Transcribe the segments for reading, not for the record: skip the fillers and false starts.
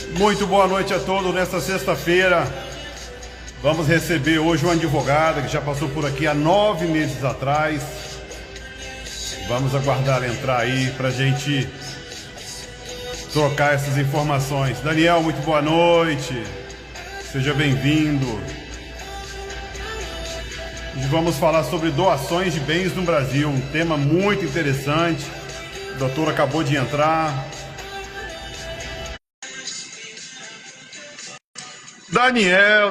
Muito boa noite a todos. Nesta sexta-feira, vamos receber hoje uma advogada que já passou por aqui há 9 meses atrás. Vamos aguardar entrar aí para a gente trocar essas informações. Daniel, muito boa noite. Seja bem-vindo. Hoje vamos falar sobre doações de bens no Brasil, um tema muito interessante. O doutor acabou de entrar.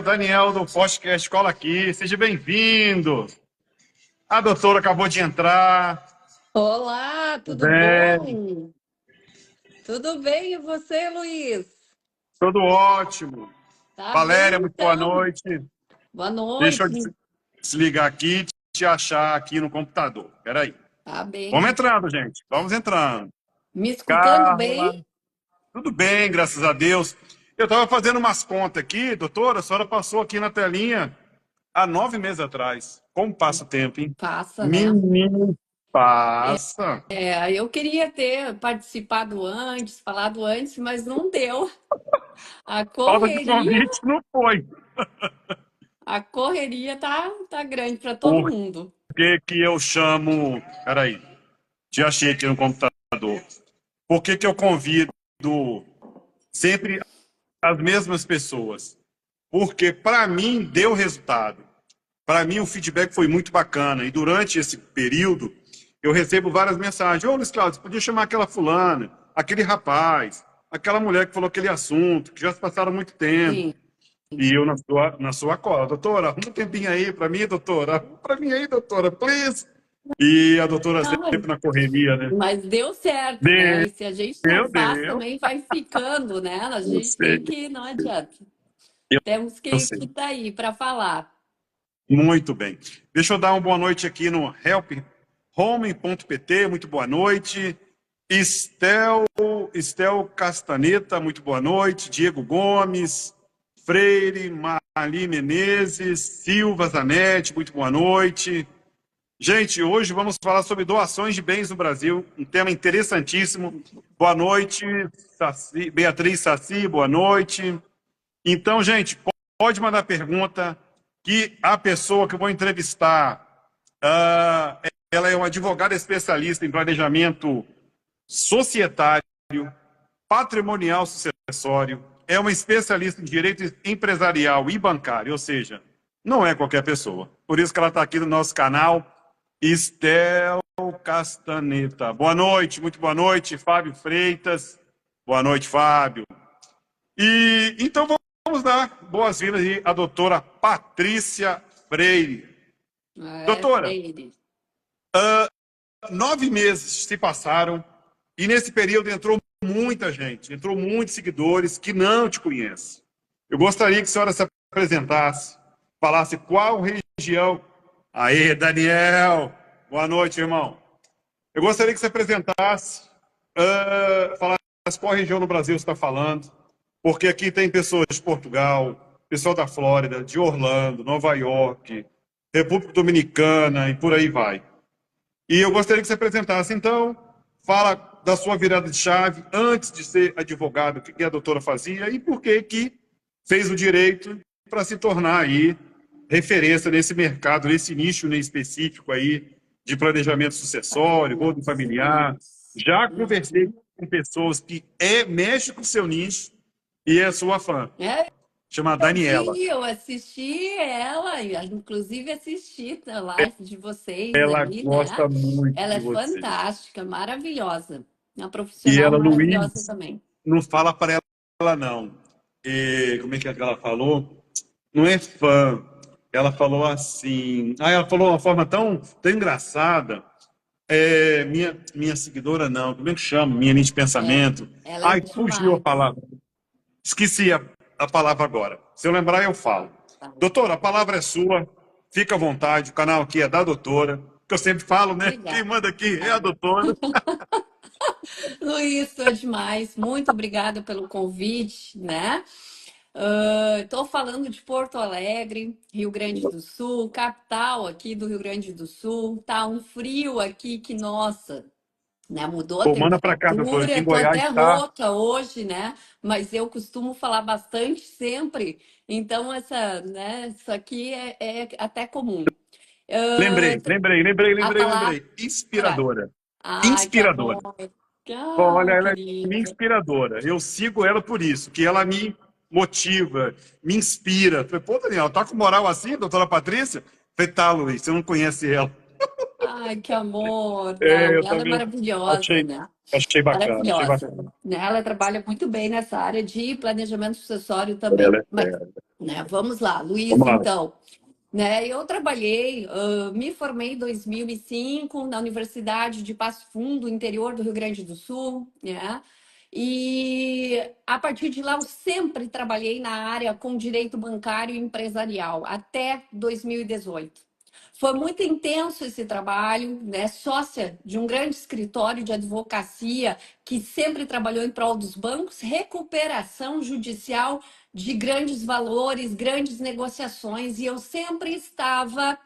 Daniel do podcast Cola Aqui, seja bem-vindo. A doutora acabou de entrar. Olá, tudo bom? Tudo bem, e você, Luiz? Tudo ótimo. Tá Valéria, bem, muito boa então. noite. Boa Deixa eu noite. desligar aqui e te achar aqui no computador. Peraí. Tá Vamos bem. entrando, gente. Vamos entrando. Me escutando Carla, bem? tudo bem, graças a Deus. Eu estava fazendo umas contas aqui, doutora, a senhora passou aqui na telinha há 9 meses atrás. Como passa o tempo, hein? Passa, né? Menino, passa. Eu queria ter participado antes, falado antes, mas não deu. A Falta de correria, convite não foi. a correria tá grande para todo Por mundo. que eu chamo... Peraí, te achei aqui no computador. Por que eu convido sempre as mesmas pessoas? Porque, para mim, deu resultado. Para mim, o feedback foi muito bacana. E durante esse período, eu recebo várias mensagens. Ô, Luiz Cláudio, você podia chamar aquela fulana, aquele rapaz, aquela mulher que falou aquele assunto, que já se passaram muito tempo. Sim. E eu na sua cola. Doutora, arruma um tempinho aí para mim, doutora. Arruma para mim aí, doutora, please. E a doutora Não, sempre na correria, né? mas deu certo, né? Deu, E se a gente não faz, deu. também vai ficando, né? A Eu gente sei, tem que, não adianta. eu, Temos eu que sei. estar aí para falar. Muito bem. Deixa eu dar uma boa noite aqui no helphome.pt. Muito boa noite. Estel Castaneta, muito boa noite. Diego Gomes, Freire, Marli Menezes, Silva Zanetti, muito boa noite. Gente, hoje vamos falar sobre doações de bens no Brasil, um tema interessantíssimo. Boa noite, Beatriz Saci, boa noite. Então, gente, pode mandar pergunta que a pessoa que eu vou entrevistar, ela é uma advogada especialista em planejamento societário, patrimonial sucessório, é uma especialista em direito empresarial e bancário, ou seja, não é qualquer pessoa. Por isso que ela está aqui no nosso canal. Estel Castaneta. Boa noite, muito boa noite, Fábio Freitas. Boa noite, Fábio. E então vamos dar boas-vindas à doutora Patrícia Freire. Doutora, Freire. 9 meses se passaram e nesse período entrou muita gente, entrou muitos seguidores que não te conhecem. Eu gostaria que a senhora se apresentasse, falasse qual região. Aí, Daniel, boa noite, irmão. Eu gostaria que você apresentasse, falasse qual região no Brasil você está falando, porque aqui tem pessoas de Portugal, pessoal da Flórida, de Orlando, Nova York, República Dominicana e por aí vai. E eu gostaria que você apresentasse, então, fala da sua virada de chave antes de ser advogado, o que a doutora fazia e por que fez o direito para se tornar aí referência nesse mercado, nesse nicho específico aí de planejamento sucessório, rodo familiar. Já conversei com pessoas que mexe com o seu nicho e é sua fã. Chama Eu Daniela. vi, eu assisti ela, inclusive assisti a live de vocês Ela ali, né? gosta muito Ela de é você. fantástica, maravilhosa. Uma E profissional ela, maravilhosa Luiz, também. não fala para ela, não. Como é que ela falou? Não é fã. Ela falou assim. Ela falou de uma forma tão engraçada. Minha seguidora, não. Como é que chama? Minha linha de pensamento. Ela é Fugiu a demais. palavra. Esqueci a palavra agora. Se eu lembrar, eu falo. Doutora, a palavra é sua. Fica à vontade. O canal aqui é da doutora. Que eu sempre falo, né? Quem Obrigada. manda aqui é a doutora. Luiz, é demais. Muito obrigada pelo convite, né? Estou falando de Porto Alegre, Rio Grande do Sul, capital aqui do Rio Grande do Sul. Tá um frio aqui que, nossa, né? Mudou a Pô, manda para cá, doutor, aqui temperatura, em tô Goiás até tá. rouca hoje, né? Mas eu costumo falar bastante sempre. Então, isso aqui é até comum. Lembrei, Ah, lembrei, lembrei, a lembrei, palavra. lembrei. Inspiradora. Ai, que amor. Inspiradora. Olha, Ah, ela é minha querida. inspiradora. Eu sigo ela por isso, que ela me motiva, me inspira. Falei, pô, Daniel, tá com moral assim, doutora Patrícia? Falei, tá, Luiz, você não conhece ela. Ai, que amor. É, Não, eu ela é também maravilhosa, achei, né? achei bacana, achei Maravilhosa, bacana. né? Ela trabalha muito bem nessa área de planejamento sucessório também. Ela é Mas, fera. né, vamos lá, Luiz, Vamos lá. então. Né, eu trabalhei, me formei em 2005 na Universidade de Passo Fundo, interior do Rio Grande do Sul, né? E a partir de lá eu sempre trabalhei na área com direito bancário e empresarial, até 2018. Foi muito intenso esse trabalho, né? Sócia de um grande escritório de advocacia que sempre trabalhou em prol dos bancos, recuperação judicial de grandes valores, grandes negociações, e eu sempre estava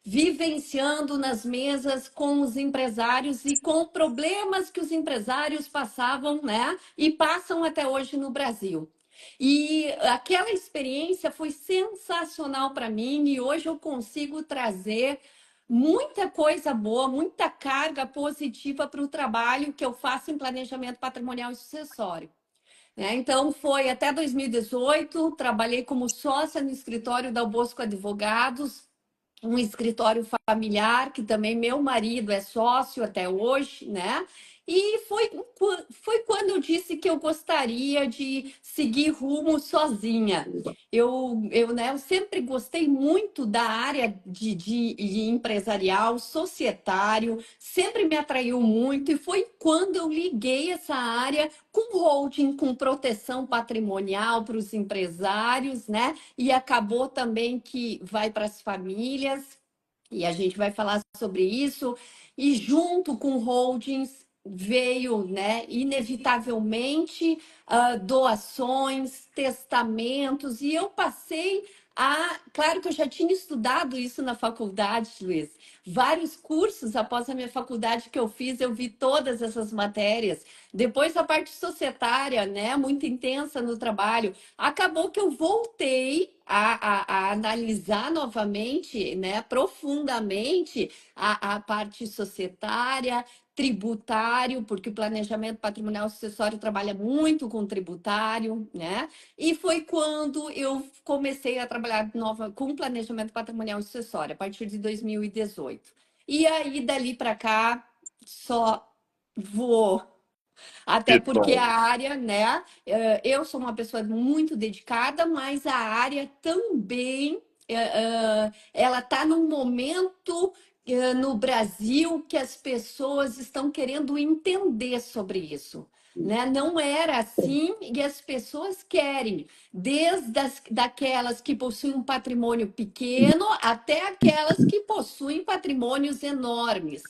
vivenciando nas mesas com os empresários e com problemas que os empresários passavam, né? E passam até hoje no Brasil. E aquela experiência foi sensacional para mim e hoje eu consigo trazer muita coisa boa, muita carga positiva para o trabalho que eu faço em planejamento patrimonial e sucessório, né? Então, foi até 2018, trabalhei como sócia no escritório da Bosco Advogados, um escritório familiar, que também meu marido é sócio até hoje, né? E foi quando eu disse que eu gostaria de seguir rumo sozinha. Eu sempre gostei muito da área de empresarial, societário, sempre me atraiu muito, e foi quando eu liguei essa área com holding, com proteção patrimonial para os empresários, né? E acabou também que vai para as famílias, e a gente vai falar sobre isso. E junto com holdings veio, né, inevitavelmente, doações, testamentos, e eu passei a. Claro que eu já tinha estudado isso na faculdade, Luiz. Vários cursos após a minha faculdade que eu fiz, eu vi todas essas matérias. Depois a parte societária, né, muito intensa no trabalho. Acabou que eu voltei a analisar novamente, né, profundamente a parte societária, tributário, porque o planejamento patrimonial sucessório trabalha muito com tributário, né? E foi quando eu comecei a trabalhar com planejamento patrimonial sucessório, a partir de 2018. E aí, dali para cá, só vou. Até Que porque a bom. área, né? Eu sou uma pessoa muito dedicada, mas a área também, ela está num momento no Brasil que as pessoas estão querendo entender sobre isso. Né? Não era assim e as pessoas querem, daquelas que possuem um patrimônio pequeno até aquelas que possuem patrimônios enormes.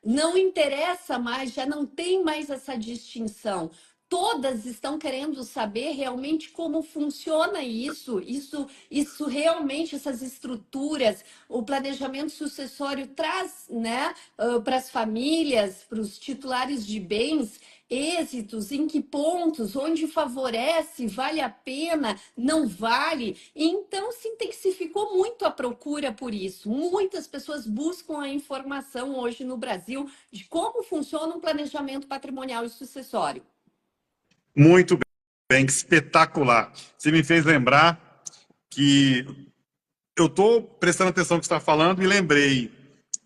Não interessa mais, já não tem mais essa distinção. Todas estão querendo saber realmente como funciona isso realmente, essas estruturas, o planejamento sucessório traz, né, para as famílias, para os titulares de bens, êxitos, em que pontos, onde favorece, vale a pena, não vale. Então, se intensificou muito a procura por isso. Muitas pessoas buscam a informação hoje no Brasil de como funciona um planejamento patrimonial e sucessório. Muito bem, que espetacular. Você me fez lembrar que eu estou prestando atenção no que você está falando e lembrei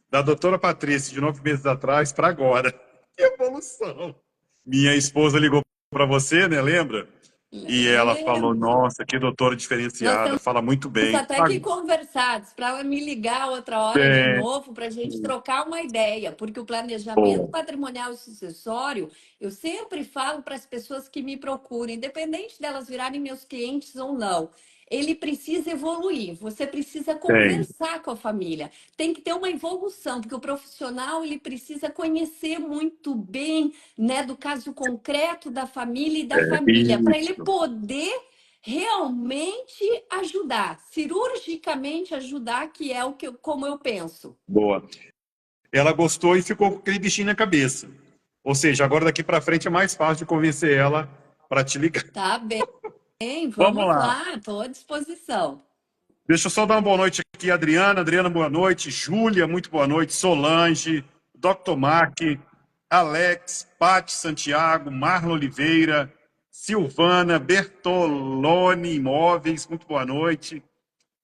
da doutora Patrícia, de 9 meses atrás, para agora. Que evolução! Minha esposa ligou para você, né? Lembra? E ela falou: Lembro. Nossa, que doutora Nós diferenciada, temos fala muito bem. até que conversados para ela me ligar outra hora de Bem, novo para a gente trocar uma ideia, porque o planejamento bom, patrimonial e sucessório, eu sempre falo para as pessoas que me procuram, independente delas virarem meus clientes ou não, ele precisa evoluir, você precisa tem. conversar com a família, tem que ter uma evolução, porque o profissional ele precisa conhecer muito bem, né, do caso concreto da família e da família, para ele Isso, poder realmente ajudar, cirurgicamente ajudar, que é como eu penso. boa. Ela gostou e ficou com aquele bichinho na cabeça. Ou seja, agora daqui para frente é mais fácil de convencer ela para te ligar. Tá bem, Vamos vamos lá. lá, estou à disposição. Deixa eu só dar uma boa noite aqui, Adriana. Adriana, boa noite. Júlia, muito boa noite. Solange, Dr. Mac, Alex, Pati Santiago, Marla Oliveira, Silvana, Bertolone Imóveis, muito boa noite.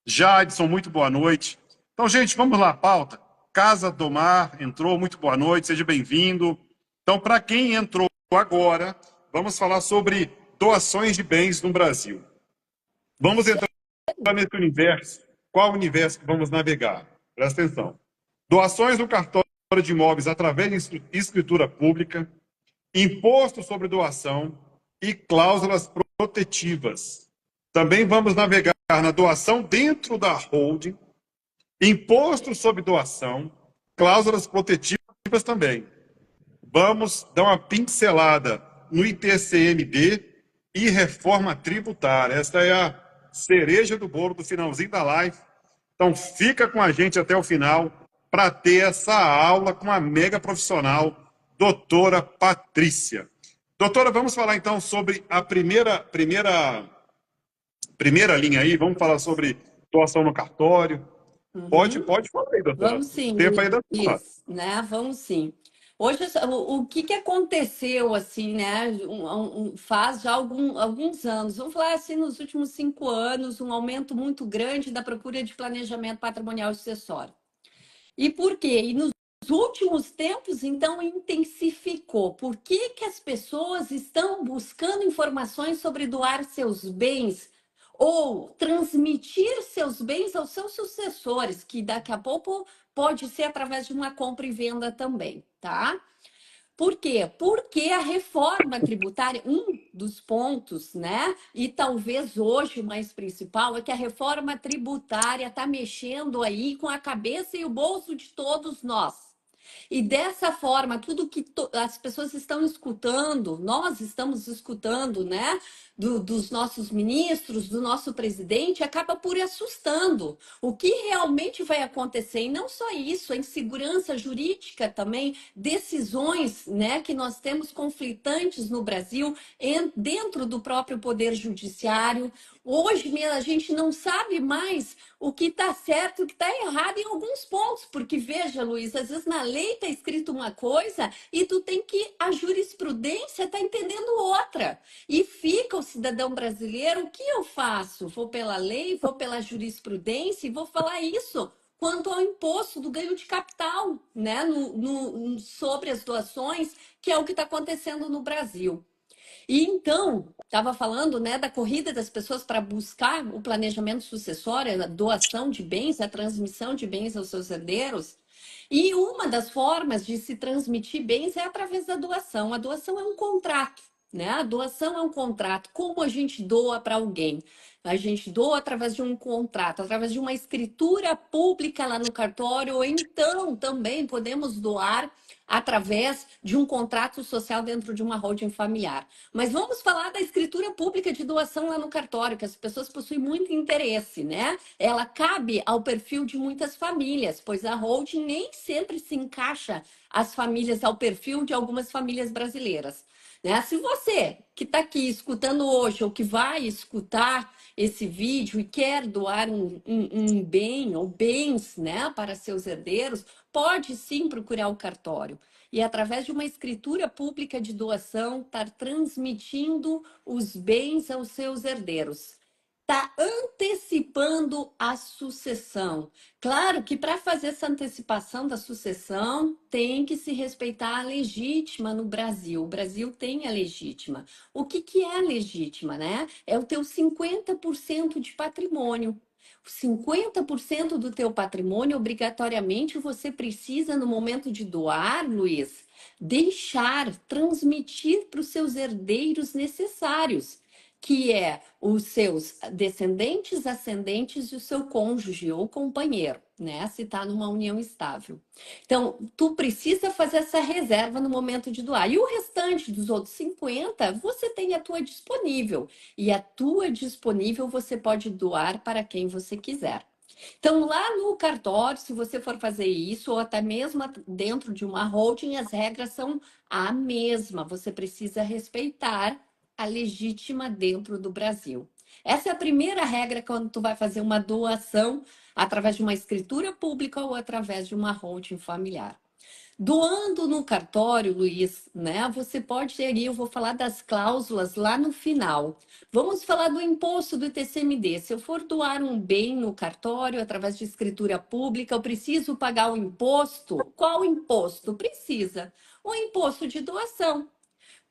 Jadson, muito boa noite. Então, gente, vamos lá, pauta. Casa do Mar entrou, muito boa noite, seja bem-vindo. Então, para quem entrou agora, vamos falar sobre doações de bens no Brasil. Vamos entrar nesse universo. Qual universo que vamos navegar? Presta atenção. Doações no cartório de imóveis através de escritura pública, imposto sobre doação e cláusulas protetivas. Também vamos navegar na doação dentro da holding, imposto sobre doação, cláusulas protetivas também. Vamos dar uma pincelada no ITCMD e reforma tributária. Essa é a cereja do bolo do finalzinho da live. Então fica com a gente até o final para ter essa aula com a mega profissional, doutora Patrícia. Doutora, vamos falar então sobre a primeira linha aí, vamos falar sobre doação no cartório. Uhum. Pode falar aí, doutora. Vamos sim, Tempo aí da sua. Luiz, né? Vamos sim. Hoje, o que que aconteceu, assim, né? Faz já alguns anos, vamos falar assim, nos últimos 5 anos, um aumento muito grande da procura de planejamento patrimonial e sucessório. E por quê? E nos últimos tempos, então, intensificou. Por que que as pessoas estão buscando informações sobre doar seus bens ou transmitir seus bens aos seus sucessores, que daqui a pouco pode ser através de uma compra e venda também, tá? Por quê? Porque a reforma tributária, um dos pontos, né? E talvez hoje o mais principal é que a reforma tributária está mexendo aí com a cabeça e o bolso de todos nós. E dessa forma, tudo que as pessoas estão escutando, nós estamos escutando, né, dos nossos ministros, do nosso presidente, acaba por assustando. O que realmente vai acontecer? E não só isso, a insegurança jurídica também, decisões, né, que nós temos conflitantes no Brasil, dentro do próprio Poder Judiciário. Hoje a gente não sabe mais o que está certo e o que está errado em alguns pontos, porque veja, Luiz, às vezes na lei está escrito uma coisa e tu tem que a jurisprudência está entendendo outra. E fica o cidadão brasileiro, o que eu faço? Vou pela lei, vou pela jurisprudência e vou falar isso quanto ao imposto do ganho de capital, né, sobre as doações, que é o que está acontecendo no Brasil. E então, estava falando, né, da corrida das pessoas para buscar o planejamento sucessório, a doação de bens, a transmissão de bens aos seus herdeiros. E uma das formas de se transmitir bens é através da doação. A doação é um contrato, né? A doação é um contrato. Como a gente doa para alguém? A gente doa através de um contrato, através de uma escritura pública lá no cartório, ou então também podemos doar através de um contrato social dentro de uma holding familiar. Mas vamos falar da escritura pública de doação lá no cartório, que as pessoas possuem muito interesse, né? Ela cabe ao perfil de muitas famílias, pois a holding nem sempre se encaixa as famílias ao perfil de algumas famílias brasileiras. Né? Se você que está aqui escutando hoje ou que vai escutar esse vídeo e quer doar um bem ou bens, né, para seus herdeiros, pode sim procurar o cartório. E através de uma escritura pública de doação, estar transmitindo os bens aos seus herdeiros. Está antecipando a sucessão. Claro que para fazer essa antecipação da sucessão, tem que se respeitar a legítima no Brasil. O Brasil tem a legítima. O que que é a legítima, né? É o teu 50% de patrimônio. 50% do teu patrimônio, obrigatoriamente, você precisa, no momento de doar, Luiz, deixar, transmitir para os seus herdeiros necessários, que é os seus descendentes, ascendentes e o seu cônjuge ou companheiro, né? Se está numa união estável. Então, tu precisa fazer essa reserva no momento de doar. E o restante dos outros 50, você tem a tua disponível. E a tua disponível você pode doar para quem você quiser. Então, lá no cartório, se você for fazer isso, ou até mesmo dentro de uma holding, as regras são a mesma. Você precisa respeitar a legítima dentro do Brasil. Essa é a primeira regra quando tu vai fazer uma doação através de uma escritura pública ou através de uma holding familiar. Doando no cartório, Luiz, né? Você pode ter aí, eu vou falar das cláusulas lá no final. Vamos falar do imposto do ITCMD. Se eu for doar um bem no cartório através de escritura pública, eu preciso pagar o imposto? Qual imposto? Precisa. O imposto de doação.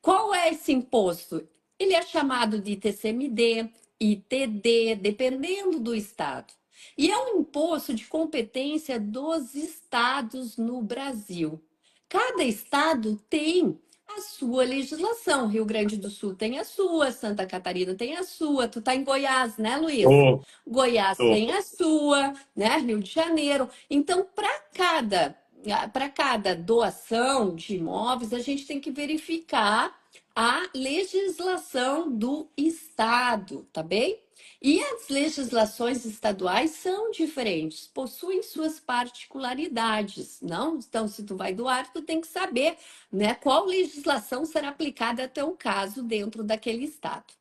Qual é esse imposto? Ele é chamado de ITCMD, ITD, dependendo do estado. E é um imposto de competência dos estados no Brasil. Cada estado tem a sua legislação. Rio Grande do Sul tem a sua, Santa Catarina tem a sua. Tu tá em Goiás, né, Luiz? Tô, Goiás tô. tem a sua, né? Rio de Janeiro. Então, para cada doação de imóveis, a gente tem que verificar a legislação do estado, tá bem? E as legislações estaduais são diferentes, possuem suas particularidades, não? Então, se tu vai doar, tu tem que saber, né, qual legislação será aplicada a teu caso dentro daquele estado.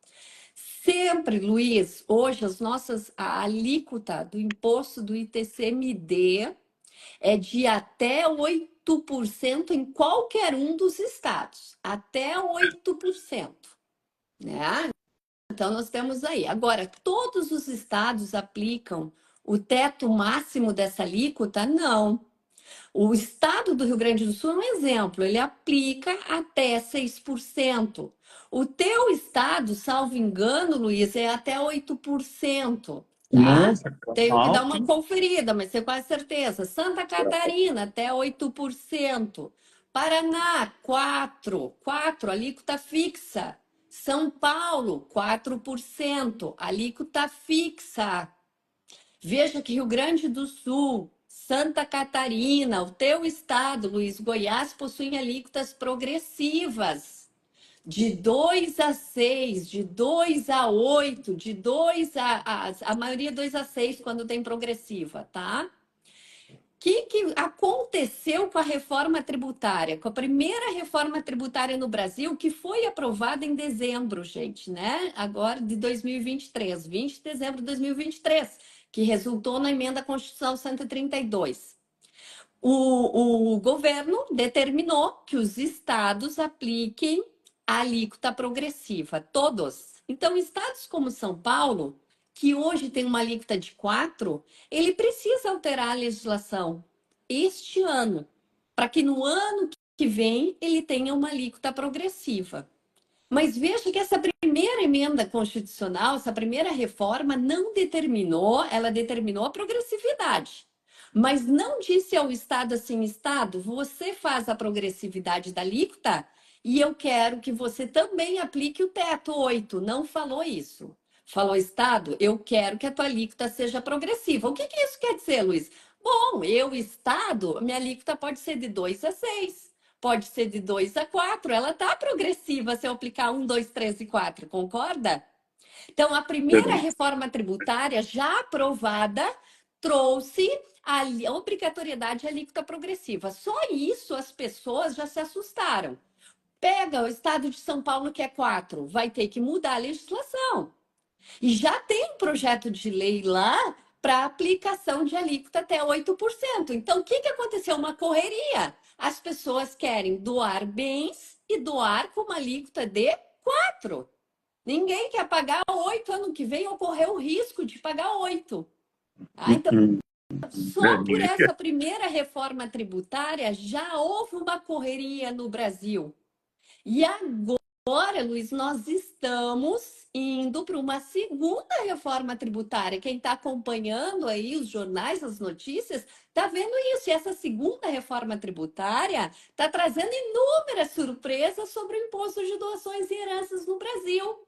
Sempre, Luiz, hoje a alíquota do imposto do ITCMD é de até 8% em qualquer um dos estados. Até 8%, né? Então, nós temos aí. Agora, todos os estados aplicam o teto máximo dessa alíquota? Não. O estado do Rio Grande do Sul é um exemplo, ele aplica até 6%. O teu estado, salvo engano, Luiz, é até 8%, tá? Nossa, Tenho que dar uma alto. conferida, mas tenho quase certeza. Santa Catarina, até 8%. Paraná, 4%, alíquota fixa. São Paulo, 4%, alíquota fixa. Veja que Rio Grande do Sul, Santa Catarina, o teu estado, Luiz, Goiás, possuem alíquotas progressivas. De 2 a 6, de 2 a 8, de 2 a maioria 2 a 6 quando tem progressiva, tá? Que aconteceu com a reforma tributária? Com a primeira reforma tributária no Brasil, que foi aprovada em dezembro, gente, né? Agora de 2023, 20 de dezembro de 2023, que resultou na emenda à Constituição 132. O governo determinou que os estados apliquem a alíquota progressiva, todos. Então, estados como São Paulo, que hoje tem uma alíquota de 4, ele precisa alterar a legislação este ano, para que no ano que vem ele tenha uma alíquota progressiva. Mas veja que essa primeira emenda constitucional, essa primeira reforma, não determinou, ela determinou a progressividade. Mas não disse ao Estado assim, Estado, você faz a progressividade da alíquota e eu quero que você também aplique o teto 8. Não falou isso. Falou, Estado, eu quero que a tua alíquota seja progressiva. O que isso quer dizer, Luiz? Bom, eu, Estado, minha alíquota pode ser de 2 a 6. Pode ser de 2 a 4. Ela está progressiva se eu aplicar 1, 2, 3 e 4, concorda? Então, a primeira reforma tributária já aprovada trouxe a obrigatoriedade de alíquota progressiva. Só isso as pessoas já se assustaram. Pega o estado de São Paulo, que é 4, vai ter que mudar a legislação. E já tem um projeto de lei lá para aplicação de alíquota até 8%. Então, o que aconteceu? Uma correria. As pessoas querem doar bens e doar com uma alíquota de 4. Ninguém quer pagar 8 ano que vem ou correr o risco de pagar 8. Ah, então, só por essa primeira reforma tributária já houve uma correria no Brasil. E agora, Luiz, nós estamos indo para uma segunda reforma tributária. Quem está acompanhando aí os jornais, as notícias, está vendo isso. E essa segunda reforma tributária está trazendo inúmeras surpresas sobre o imposto de doações e heranças no Brasil.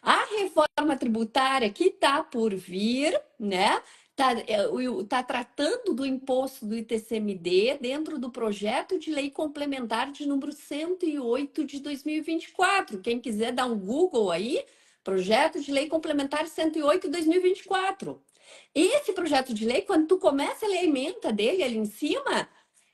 A reforma tributária que está por vir, né? Está tratando do imposto do ITCMD dentro do projeto de lei complementar de número 108 de 2024. Quem quiser dar um Google aí, projeto de lei complementar 108 de 2024. Esse projeto de lei, quando tu começa a ler a ementa dele ali em cima,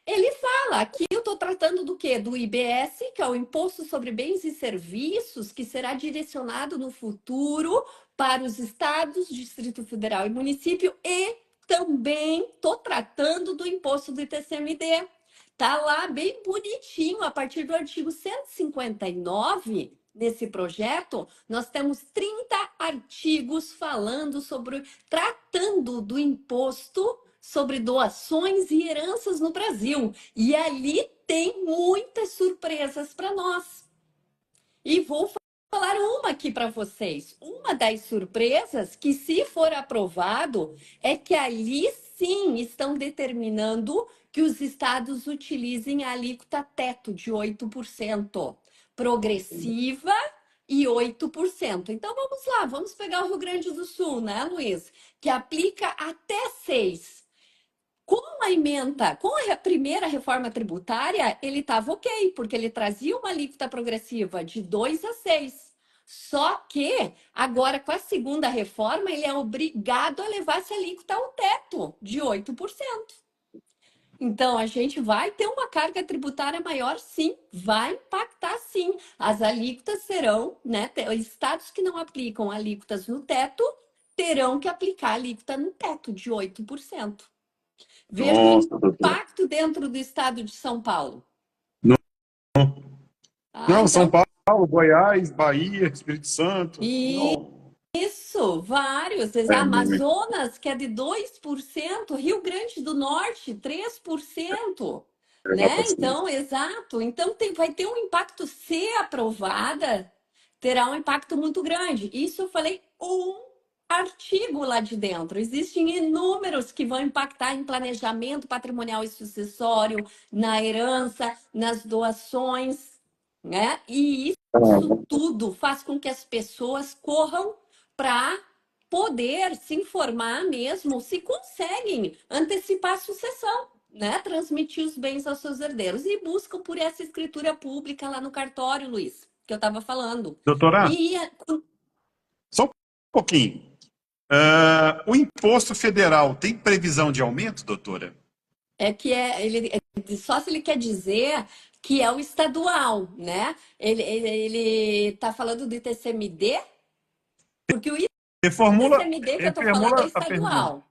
ele fala, aqui eu estou tratando do quê? Do IBS, que é o Imposto sobre Bens e Serviços, que será direcionado no futuro para os estados, Distrito Federal e município, e também estou tratando do imposto do ITCMD. Tá lá bem bonitinho, a partir do artigo 159, nesse projeto, nós temos 30 artigos falando sobre, tratando do imposto sobre doações e heranças no Brasil. E ali tem muitas surpresas para nós. E vou falar uma aqui para vocês. Uma das surpresas que, se for aprovado, é que ali sim estão determinando que os estados utilizem a alíquota teto de 8%, progressiva e 8%. Então vamos lá, vamos pegar o Rio Grande do Sul, né, Luiz? Que aplica até 6%. Com a emenda, com a primeira reforma tributária, ele estava ok, porque ele trazia uma alíquota progressiva de 2 a 6. Só que agora, com a segunda reforma, ele é obrigado a levar essa alíquota ao teto de 8%. Então, a gente vai ter uma carga tributária maior, sim, vai impactar, sim. As alíquotas serão, né? Estados que não aplicam alíquotas no teto terão que aplicar alíquota no teto de 8%. Veja o Nossa, doutora. impacto dentro do estado de São Paulo. Não, Ah, não, São então, Paulo, Goiás, Bahia, Espírito Santo. e Não. isso, vários. É muito. Amazonas, que é de 2%, Rio Grande do Norte, 3%. É Né? bastante. Então, exato. Então, vai ter um impacto, se aprovada, terá um impacto muito grande. Isso eu falei um artigo lá de dentro. Existem inúmeros que vão impactar em planejamento patrimonial e sucessório, na herança, nas doações, né? E isso Ah, tudo faz com que as pessoas corram para poder se informar mesmo se conseguem antecipar a sucessão, né? Transmitir os bens aos seus herdeiros e buscam por essa escritura pública lá no cartório, Luiz, que eu estava falando. doutora, E só um pouquinho. O imposto federal tem previsão de aumento, doutora? só se ele quer dizer que é o estadual, né? Ele tá falando do ITCMD, porque o Reformula, ITCMD que eu tô falando é reformula a pergunta. estadual.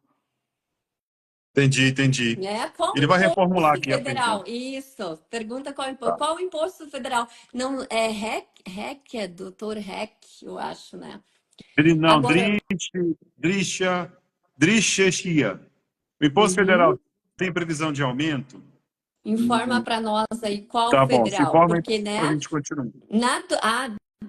Entendi, entendi. Né? Qual o Ele vai reformular imposto aqui a federal? pergunta. Isso. Pergunta qual, Tá. qual o imposto federal? Não, é REC, é doutor REC, eu acho, né? Não, Agora, Drisha. O imposto uhum, federal tem previsão de aumento? informa Hum, para nós aí qual tá bom, se federal, informa porque, então a né? gente continua.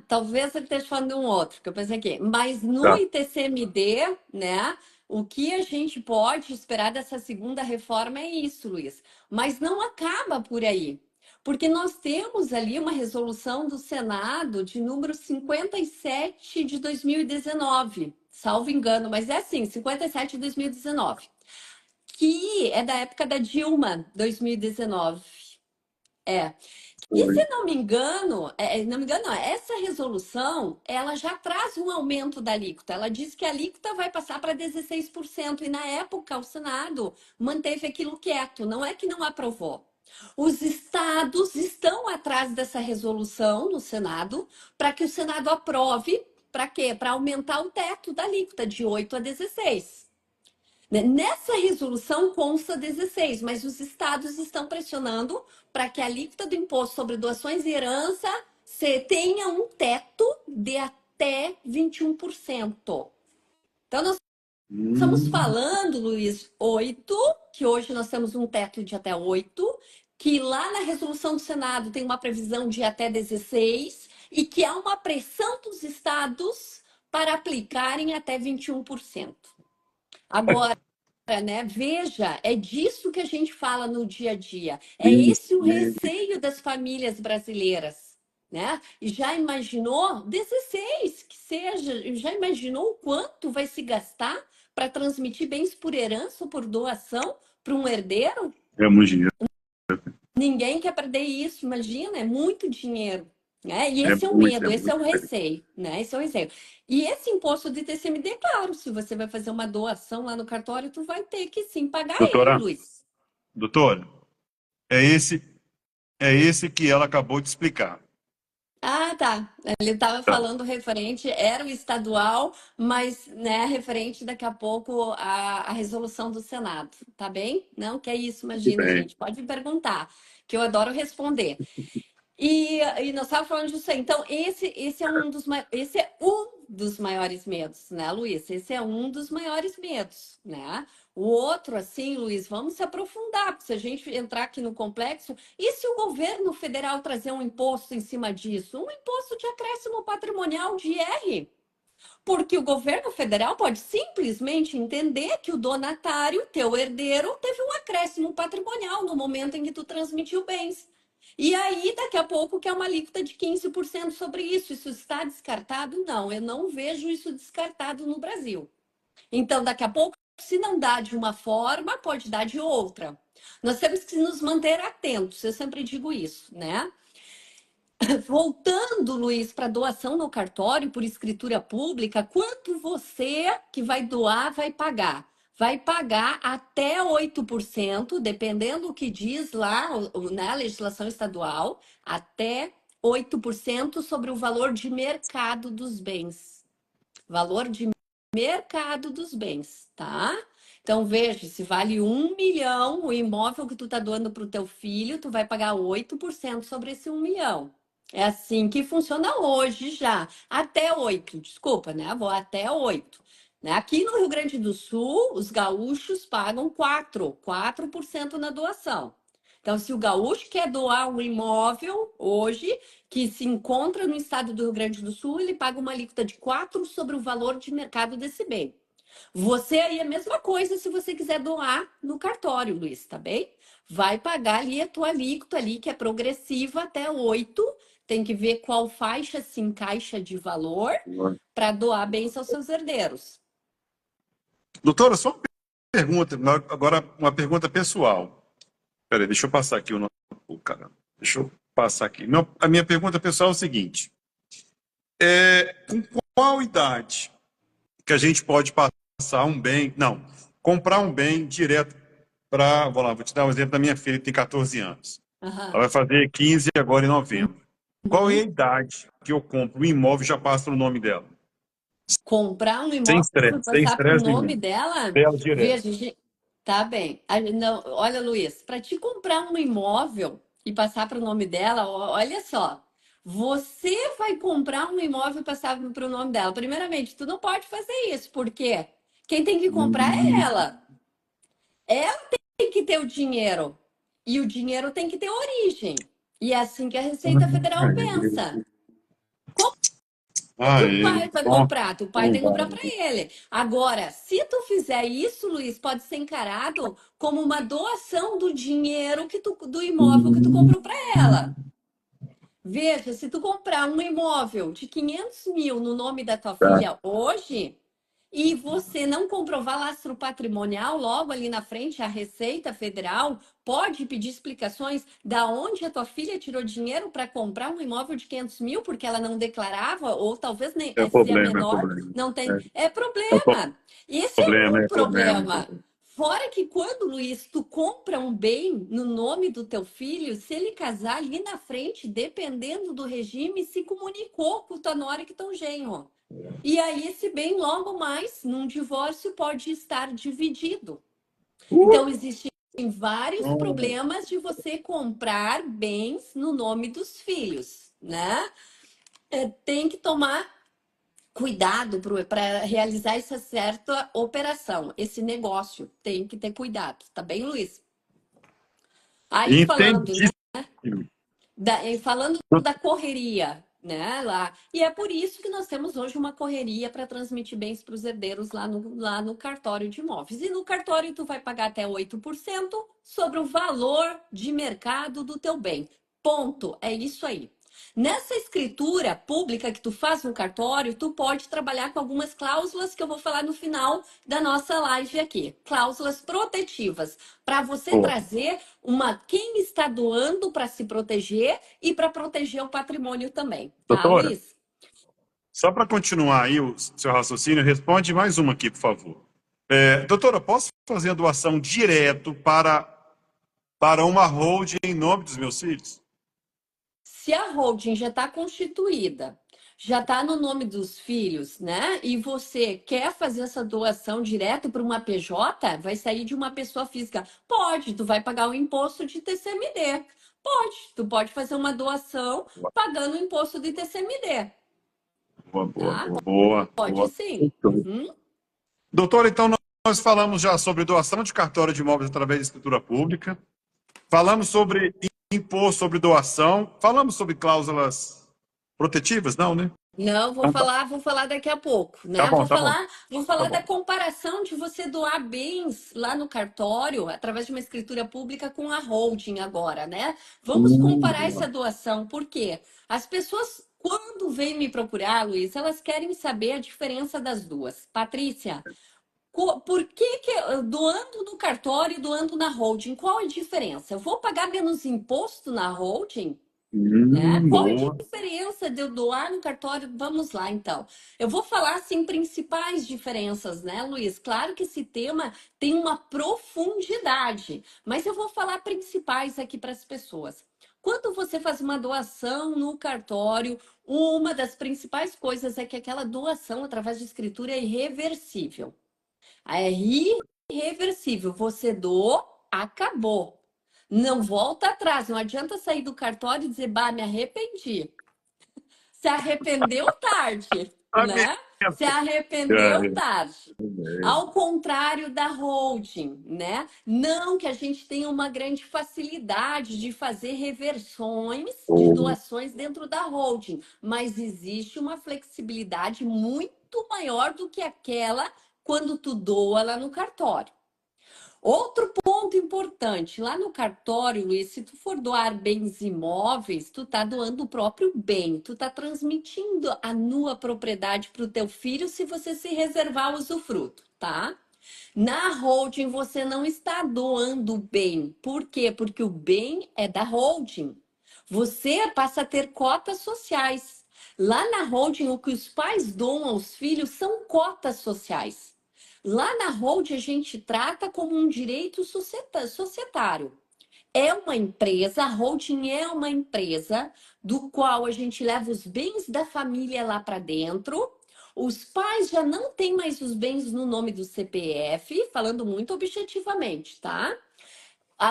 Talvez ele esteja falando de um outro, que eu pensei aqui. Mas no Tá. ITCMD, né? O que a gente pode esperar dessa segunda reforma é isso, Luiz. Mas não acaba por aí. Porque nós temos ali uma resolução do Senado de número 57 de 2019, salvo engano, mas é assim, 57 de 2019, que é da época da Dilma, 2019. É. E se não me engano, não, essa resolução, ela já traz um aumento da alíquota. Ela diz que a alíquota vai passar para 16%. E na época o Senado manteve aquilo quieto, não é que não aprovou. Os estados estão atrás dessa resolução no Senado para que o Senado aprove, para quê? Para aumentar o teto da alíquota de 8 a 16. Nessa resolução consta 16, mas os estados estão pressionando para que a alíquota do imposto sobre doações e herança tenha um teto de até 21%. Então, nós estamos Hum, falando, Luiz, 8, que hoje nós temos um teto de até 8, que lá na resolução do Senado tem uma previsão de até 16, e que há uma pressão dos estados para aplicarem até 21%. Agora, né? Veja, é disso que a gente fala no dia a dia. É isso esse o mesmo. receio das famílias brasileiras, né? E já imaginou 16 que seja, já imaginou o quanto vai se gastar para transmitir bens por herança ou por doação para um herdeiro? É muito dinheiro. Ninguém quer perder isso, imagina, é muito dinheiro. né? E É esse é o muito, é medo, esse é muito. o receio, né? Esse é o receio. E esse imposto de TCMD, claro, se você vai fazer uma doação lá no cartório, tu vai ter que sim pagar ele, Doutora, Luiz. doutora, é esse, é esse que ela acabou de explicar. Ah, tá. Ele estava Tá, falando referente, era o estadual, mas, né, referente daqui a pouco à resolução do Senado, tá bem? Não, que é isso, tudo imagina, bem. gente. Pode me perguntar, que eu adoro responder. E nós estávamos falando disso aí. Então, esse é um dos maiores medos, né, Luiz? Esse é um dos maiores medos, né? O outro, assim, Luiz, vamos se aprofundar, porque se a gente entrar aqui no complexo, e se o governo federal trazer um imposto em cima disso? Um imposto de acréscimo patrimonial de IR? Porque o governo federal pode simplesmente entender que o donatário, teu herdeiro, teve um acréscimo patrimonial no momento em que tu transmitiu bens. E aí, daqui a pouco, quer uma alíquota de 15% sobre isso. Isso está descartado? Não, eu não vejo isso descartado no Brasil. Então, daqui a pouco, se não dá de uma forma, pode dar de outra. Nós temos que nos manter atentos, eu sempre digo isso, né? Voltando, Luiz, para doação no cartório por escritura pública, quanto você que vai doar vai pagar? Vai pagar até 8%, dependendo do que diz lá na legislação estadual, até 8% sobre o valor de mercado dos bens. Valor de mercado dos bens, tá? Então, veja, se vale 1 milhão o imóvel que tu tá doando para o teu filho, tu vai pagar 8% sobre esse 1 milhão. É assim que funciona hoje já. Até 8, desculpa, né? Vou até 8. Né? Aqui no Rio Grande do Sul, os gaúchos pagam 4% na doação. Então, se o gaúcho quer doar um imóvel hoje, que se encontra no estado do Rio Grande do Sul, ele paga uma alíquota de 4 sobre o valor de mercado desse bem. Você aí é a mesma coisa se você quiser doar no cartório, Luiz, tá bem? Vai pagar ali a tua alíquota ali, que é progressiva até 8. Tem que ver qual faixa se encaixa de valor para doar bens aos seus herdeiros. Doutora, só uma pergunta, agora uma pergunta pessoal. Peraí, deixa eu passar aqui o nome. Caramba, deixa eu passar aqui. A minha pergunta pessoal é o seguinte: com qual idade que a gente pode passar um bem, não, comprar um bem direto para, vou te dar um exemplo da minha filha que tem 14 anos. Ela Aham. vai fazer 15 agora em novembro. Qual é a Uhum. idade que eu compro um imóvel e já passa no nome dela? Comprar um imóvel e Sem passar para o estresse nome nenhum. dela, Dela direto. veja, tá bem. Não, olha, Luiz, para te comprar um imóvel e passar para o nome dela, olha só. Você vai comprar um imóvel e passar para o nome dela. Primeiramente, tu não pode fazer isso, porque quem tem que comprar é Hum, ela. Ela tem que ter o dinheiro. E o dinheiro tem que ter origem. E é assim que a Receita Federal pensa. Que o pai vai então, comprar, o pai não tem que comprar para vai. ele. Agora, se tu fizer isso, Luiz, pode ser encarado como uma doação do dinheiro do imóvel que tu comprou para ela. Veja, se tu comprar um imóvel de 500 mil no nome da tua Tá. filha hoje e você não comprovar lastro patrimonial, logo ali na frente, a Receita Federal pode pedir explicações da onde a tua filha tirou dinheiro para comprar um imóvel de 500 mil, porque ela não declarava, ou talvez nem, se é É menor, problema. não tem. É, É problema. Esse é problema, um é problema. problema. Fora que quando, Luiz, tu compra um bem no nome do teu filho, se ele casar ali na frente, dependendo do regime, se comunicou com tua nora e com teu genro. E aí esse bem logo mais, num divórcio, pode estar dividido. Então, existem vários Então, problemas de você comprar bens no nome dos filhos, né? Tem que tomar cuidado para realizar essa certa operação, esse negócio. Tem que ter cuidado, tá bem, Luiz? Aí falando, né? entendi. Falando da correria, né, lá. E é por isso que nós temos hoje uma correria para transmitir bens para os herdeiros lá no cartório de imóveis. E no cartório tu vai pagar até 8% sobre o valor de mercado do teu bem. Ponto. É isso aí. Nessa escritura pública que tu faz no cartório, tu pode trabalhar com algumas cláusulas que eu vou falar no final da nossa live aqui. Cláusulas protetivas, para você Boa. trazer quem está doando para se proteger e para proteger o patrimônio também, tá, Doutora, Luiz? só para continuar aí o seu raciocínio, responde mais uma aqui, por favor. Doutora, posso fazer a doação direto para uma holding em nome dos meus filhos? Se a holding já está constituída, já está no nome dos filhos, né? E você quer fazer essa doação direto para uma PJ, vai sair de uma pessoa física. Pode, tu vai pagar o imposto de TCMD. Pode, tu pode fazer uma doação pagando o imposto de TCMD, Boa, boa, tá? boa, boa, Pode boa. sim. Uhum. Doutora, então nós falamos já sobre doação de cartório de imóveis através de escritura pública, falamos sobre imposto sobre doação, falamos sobre cláusulas protetivas, não, né? Não, Então vou falar daqui a pouco, tá né? bom, tá bom, Vou tá falar da bom. comparação de você doar bens lá no cartório, através de uma escritura pública com a holding agora, né? Vamos comparar essa Boa. doação, por quê? As pessoas, quando vêm me procurar, Luiz, elas querem saber a diferença das duas. Patrícia, por que doando no cartório e doando na holding, qual é a diferença? Eu vou pagar menos imposto na holding? Né? Qual é a Boa. diferença de eu doar no cartório? Vamos lá, então. Eu vou falar, assim, principais diferenças, né, Luiz? Claro que esse tema tem uma profundidade, mas eu vou falar principais aqui para as pessoas. Quando você faz uma doação no cartório, uma das principais coisas é que aquela doação, através de escritura, é irreversível. É irreversível. Você doou, acabou. Não volta atrás. Não adianta sair do cartório e dizer, bah, me arrependi. Se arrependeu tarde, Amém. né? Se arrependeu tarde. É. Ao contrário da holding, né? Não que a gente tenha uma grande facilidade de fazer reversões de doações dentro da holding, mas existe uma flexibilidade muito maior do que aquela quando tu doa lá no cartório. Outro ponto importante, lá no cartório, Luiz, se tu for doar bens imóveis, tu tá doando o próprio bem, tu tá transmitindo a nua propriedade para o teu filho se você se reservar o usufruto, tá? Na holding você não está doando o bem. Por quê? Porque o bem é da holding. Você passa a ter cotas sociais. Lá na holding, o que os pais doam aos filhos são cotas sociais. Lá na holding, a gente trata como um direito societário. É uma empresa, a holding é uma empresa do qual a gente leva os bens da família lá para dentro. Os pais já não têm mais os bens no nome do CPF, falando muito objetivamente, tá?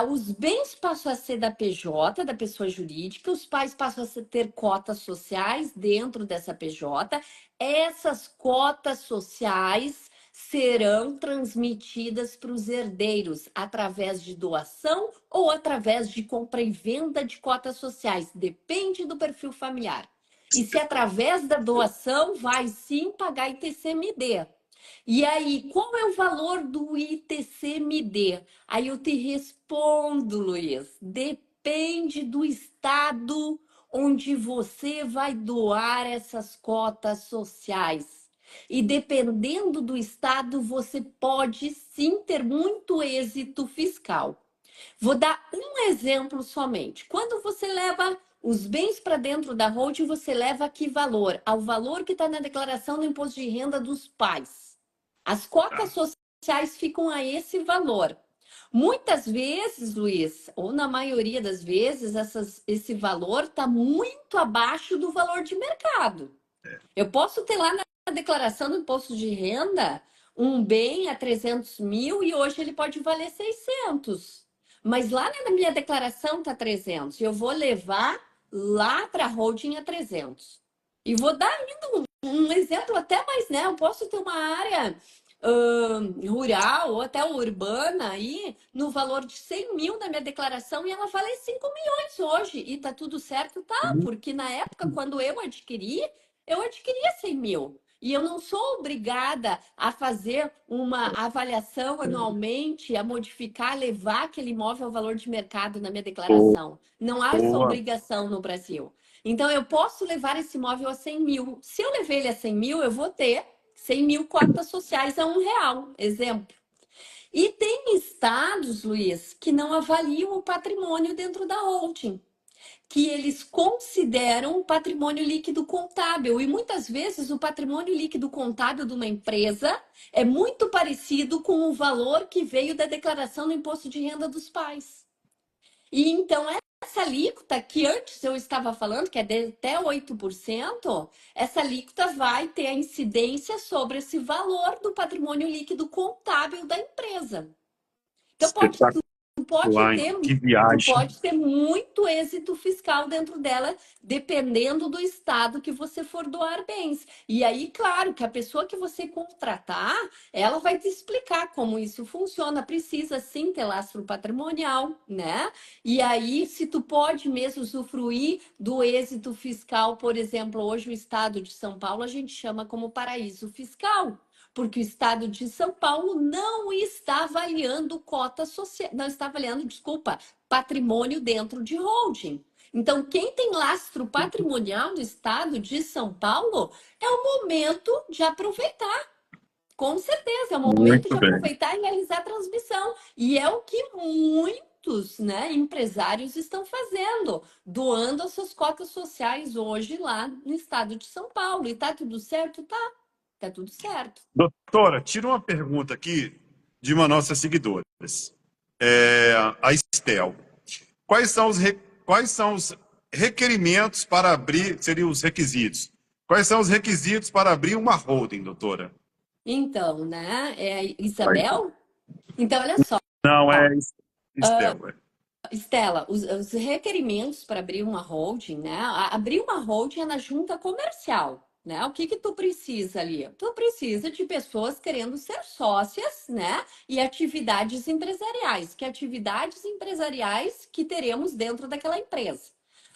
Os bens passam a ser da PJ, da pessoa jurídica, os pais passam a ter cotas sociais dentro dessa PJ. Essas cotas sociais serão transmitidas para os herdeiros através de doação ou através de compra e venda de cotas sociais, depende do perfil familiar. E se através da doação, vai sim pagar ITCMD. E aí, qual é o valor do ITCMD? Aí eu te respondo, Luiz. Depende do estado onde você vai doar essas cotas sociais. E dependendo do estado, você pode sim ter muito êxito fiscal. Vou dar um exemplo somente. Quando você leva os bens para dentro da holding, você leva a que valor? Ao valor que está na declaração do imposto de renda dos pais. As cotas sociais ficam a esse valor. Muitas vezes, Luiz, ou na maioria das vezes, esse valor está muito abaixo do valor de mercado. Eu posso ter lá na declaração do imposto de renda um bem a 300 mil e hoje ele pode valer 600. Mas lá na minha declaração está 300 e eu vou levar lá para a holding a 300. E vou dar ainda um exemplo até mais, né? Eu posso ter uma área rural ou até urbana aí no valor de 100 mil na minha declaração e ela vale 5 milhões hoje. E tá tudo certo? Tá, porque na época, quando eu adquiria 100 mil. E eu não sou obrigada a fazer uma avaliação anualmente, a modificar, levar aquele imóvel ao valor de mercado na minha declaração. Não há essa Boa. obrigação no Brasil. Então, eu posso levar esse imóvel a 100 mil. Se eu levar ele a 100 mil, eu vou ter 100 mil cotas sociais a R$ 1, exemplo. E tem estados, Luiz, que não avaliam o patrimônio dentro da holding, que eles consideram o patrimônio líquido contábil. E muitas vezes o patrimônio líquido contábil de uma empresa é muito parecido com o valor que veio da declaração do imposto de renda dos pais. E então, essa alíquota que antes eu estava falando, que é de até 8%, essa alíquota vai ter a incidência sobre esse valor do patrimônio líquido contábil da empresa. Então, Espetacular, pode hein? ter, Que tu viagem. pode ter muito êxito fiscal dentro dela, dependendo do estado que você for doar bens. E aí, claro, que a pessoa que você contratar, ela vai te explicar como isso funciona. Precisa sim ter lastro patrimonial, né? E aí, se tu pode mesmo usufruir do êxito fiscal, por exemplo, hoje o estado de São Paulo a gente chama como paraíso fiscal, porque o estado de São Paulo não está avaliando cota social, não está avaliando, desculpa, patrimônio dentro de holding. Então, quem tem lastro patrimonial no estado de São Paulo, é o momento de aproveitar. Com certeza, é o momento de Muito bem. aproveitar e realizar a transmissão. E é o que muitos, né, empresários estão fazendo, doando as suas cotas sociais hoje lá no estado de São Paulo. E tá tudo certo? Tá tudo certo. Doutora, tira uma pergunta aqui de uma nossas seguidoras, a Estel. Quais são os requerimentos para abrir, seriam os requisitos? Quais são os requisitos para abrir uma holding, doutora? Então, né, Isabel? Então, olha só, Não, é Estel. Estela, os requerimentos para abrir uma holding, né? Abrir uma holding é na junta comercial, né? O que que tu precisa ali? Tu precisa de pessoas querendo ser sócias, né? E atividades empresariais, que teremos dentro daquela empresa.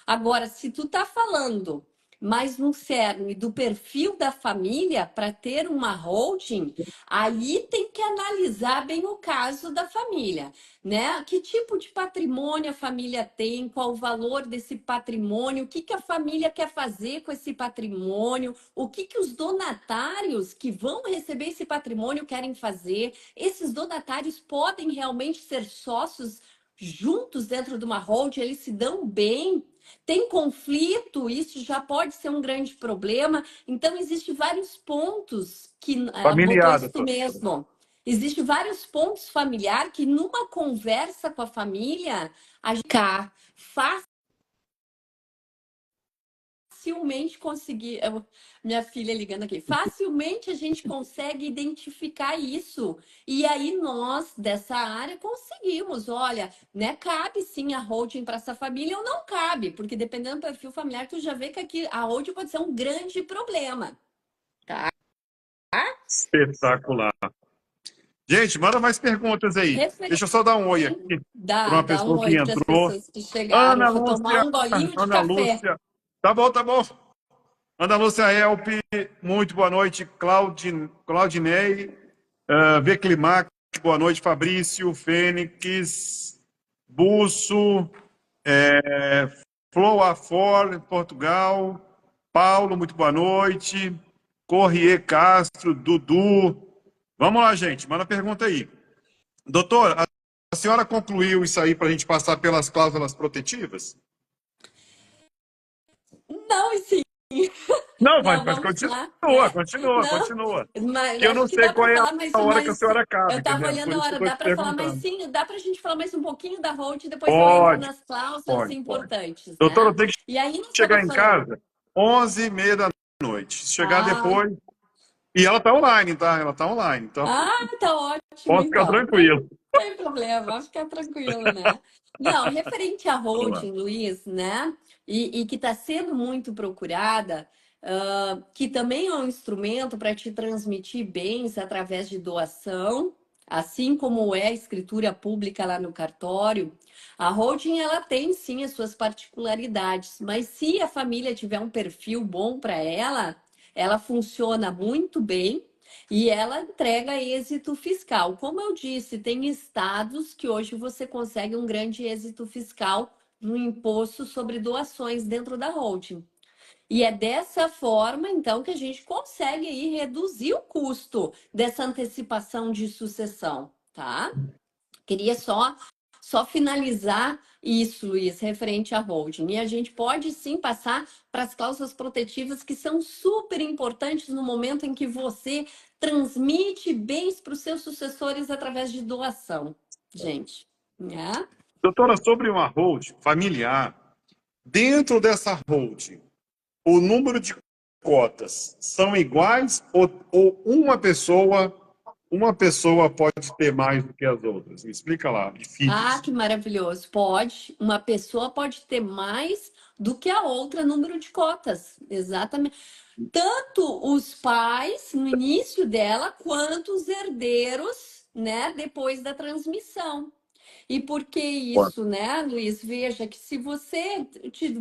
Agora, se tu tá falando mais no cerne do perfil da família para ter uma holding, aí tem que analisar bem o caso da família, né? Que tipo de patrimônio a família tem, qual o valor desse patrimônio, o que que a família quer fazer com esse patrimônio, o que que os donatários que vão receber esse patrimônio querem fazer. Esses donatários podem realmente ser sócios juntos dentro de uma holding, eles se dão bem. Tem conflito, isso já pode ser um grande problema. Então, existem vários pontos que botou Familiar, isso doutora. mesmo. Existem vários pontos familiares que, numa conversa com a família, a gente facilmente conseguir. Minha filha ligando aqui, facilmente a gente consegue identificar isso. E aí, nós, dessa área, conseguimos. Olha, né? Cabe sim a holding para essa família ou não cabe, porque dependendo do perfil familiar, tu já vê que aqui a holding pode ser um grande problema. Tá? Espetacular. Gente, manda mais perguntas aí. Deixa eu só dar um oi Sim, aqui para uma dá um pessoa que oi para as entrou. pessoas que chegaram. Ana Eu vou tomar Lúcia, um golinho de Ana café. Lúcia. Tá bom, tá bom. Ana Lúcia Elp, muito boa noite. Claudinei, Veclimac, boa noite. Fabrício, Fênix, Busso, Floafor, Portugal. Paulo, muito boa noite. Corrier Castro, Dudu. Vamos lá, gente, manda pergunta aí. Doutor, a senhora concluiu isso aí para a gente passar pelas cláusulas protetivas? Não, e sim. Não, Não, mas vamos lá, né? Não, continua. mas Que eu acho não que sei dá qual para é falar mais, a hora que a senhora eu cabe, estava entendeu? Por olhando a isso que eu hora, estou dá te para falar mais perguntando. sim, dá para a gente falar mais um pouquinho da holding, depois eu entro Pode, nas cláusulas pode, pode. importantes, Doutor, né? eu tenho que E aí nós chegar estamos em falando, casa 11h30 da noite. Se chegar ah, depois... E ela está online, tá? Ela está online, então tá ótimo pode ficar então, não tranquilo. tem problema, vai ficar tranquilo, né? Não, referente à Vamos lá. holding, Luiz, né? E que está sendo muito procurada, que também é um instrumento para te transmitir bens através de doação, assim como é a escritura pública lá no cartório. A holding ela tem sim as suas particularidades, mas se a família tiver um perfil bom para ela, ela funciona muito bem. E ela entrega êxito fiscal. Como eu disse, tem estados que hoje você consegue um grande êxito fiscal no imposto sobre doações dentro da holding. E é dessa forma, então, que a gente consegue aí reduzir o custo dessa antecipação de sucessão, tá? Queria só finalizar isso, Luiz, referente à holding. E a gente pode sim passar para as cláusulas protetivas que são super importantes no momento em que você transmite bens para os seus sucessores através de doação, gente. Né? Doutora, sobre uma holding familiar, dentro dessa holding, o número de cotas são iguais ou uma pessoa pode ter mais do que as outras? Me explica lá, e Ah, filhos. que maravilhoso. Pode, uma pessoa pode ter mais do que a outra número de cotas. Exatamente. Tanto os pais no início dela, quanto os herdeiros, né, depois da transmissão. E por que isso, né, Luiz? Veja que se você,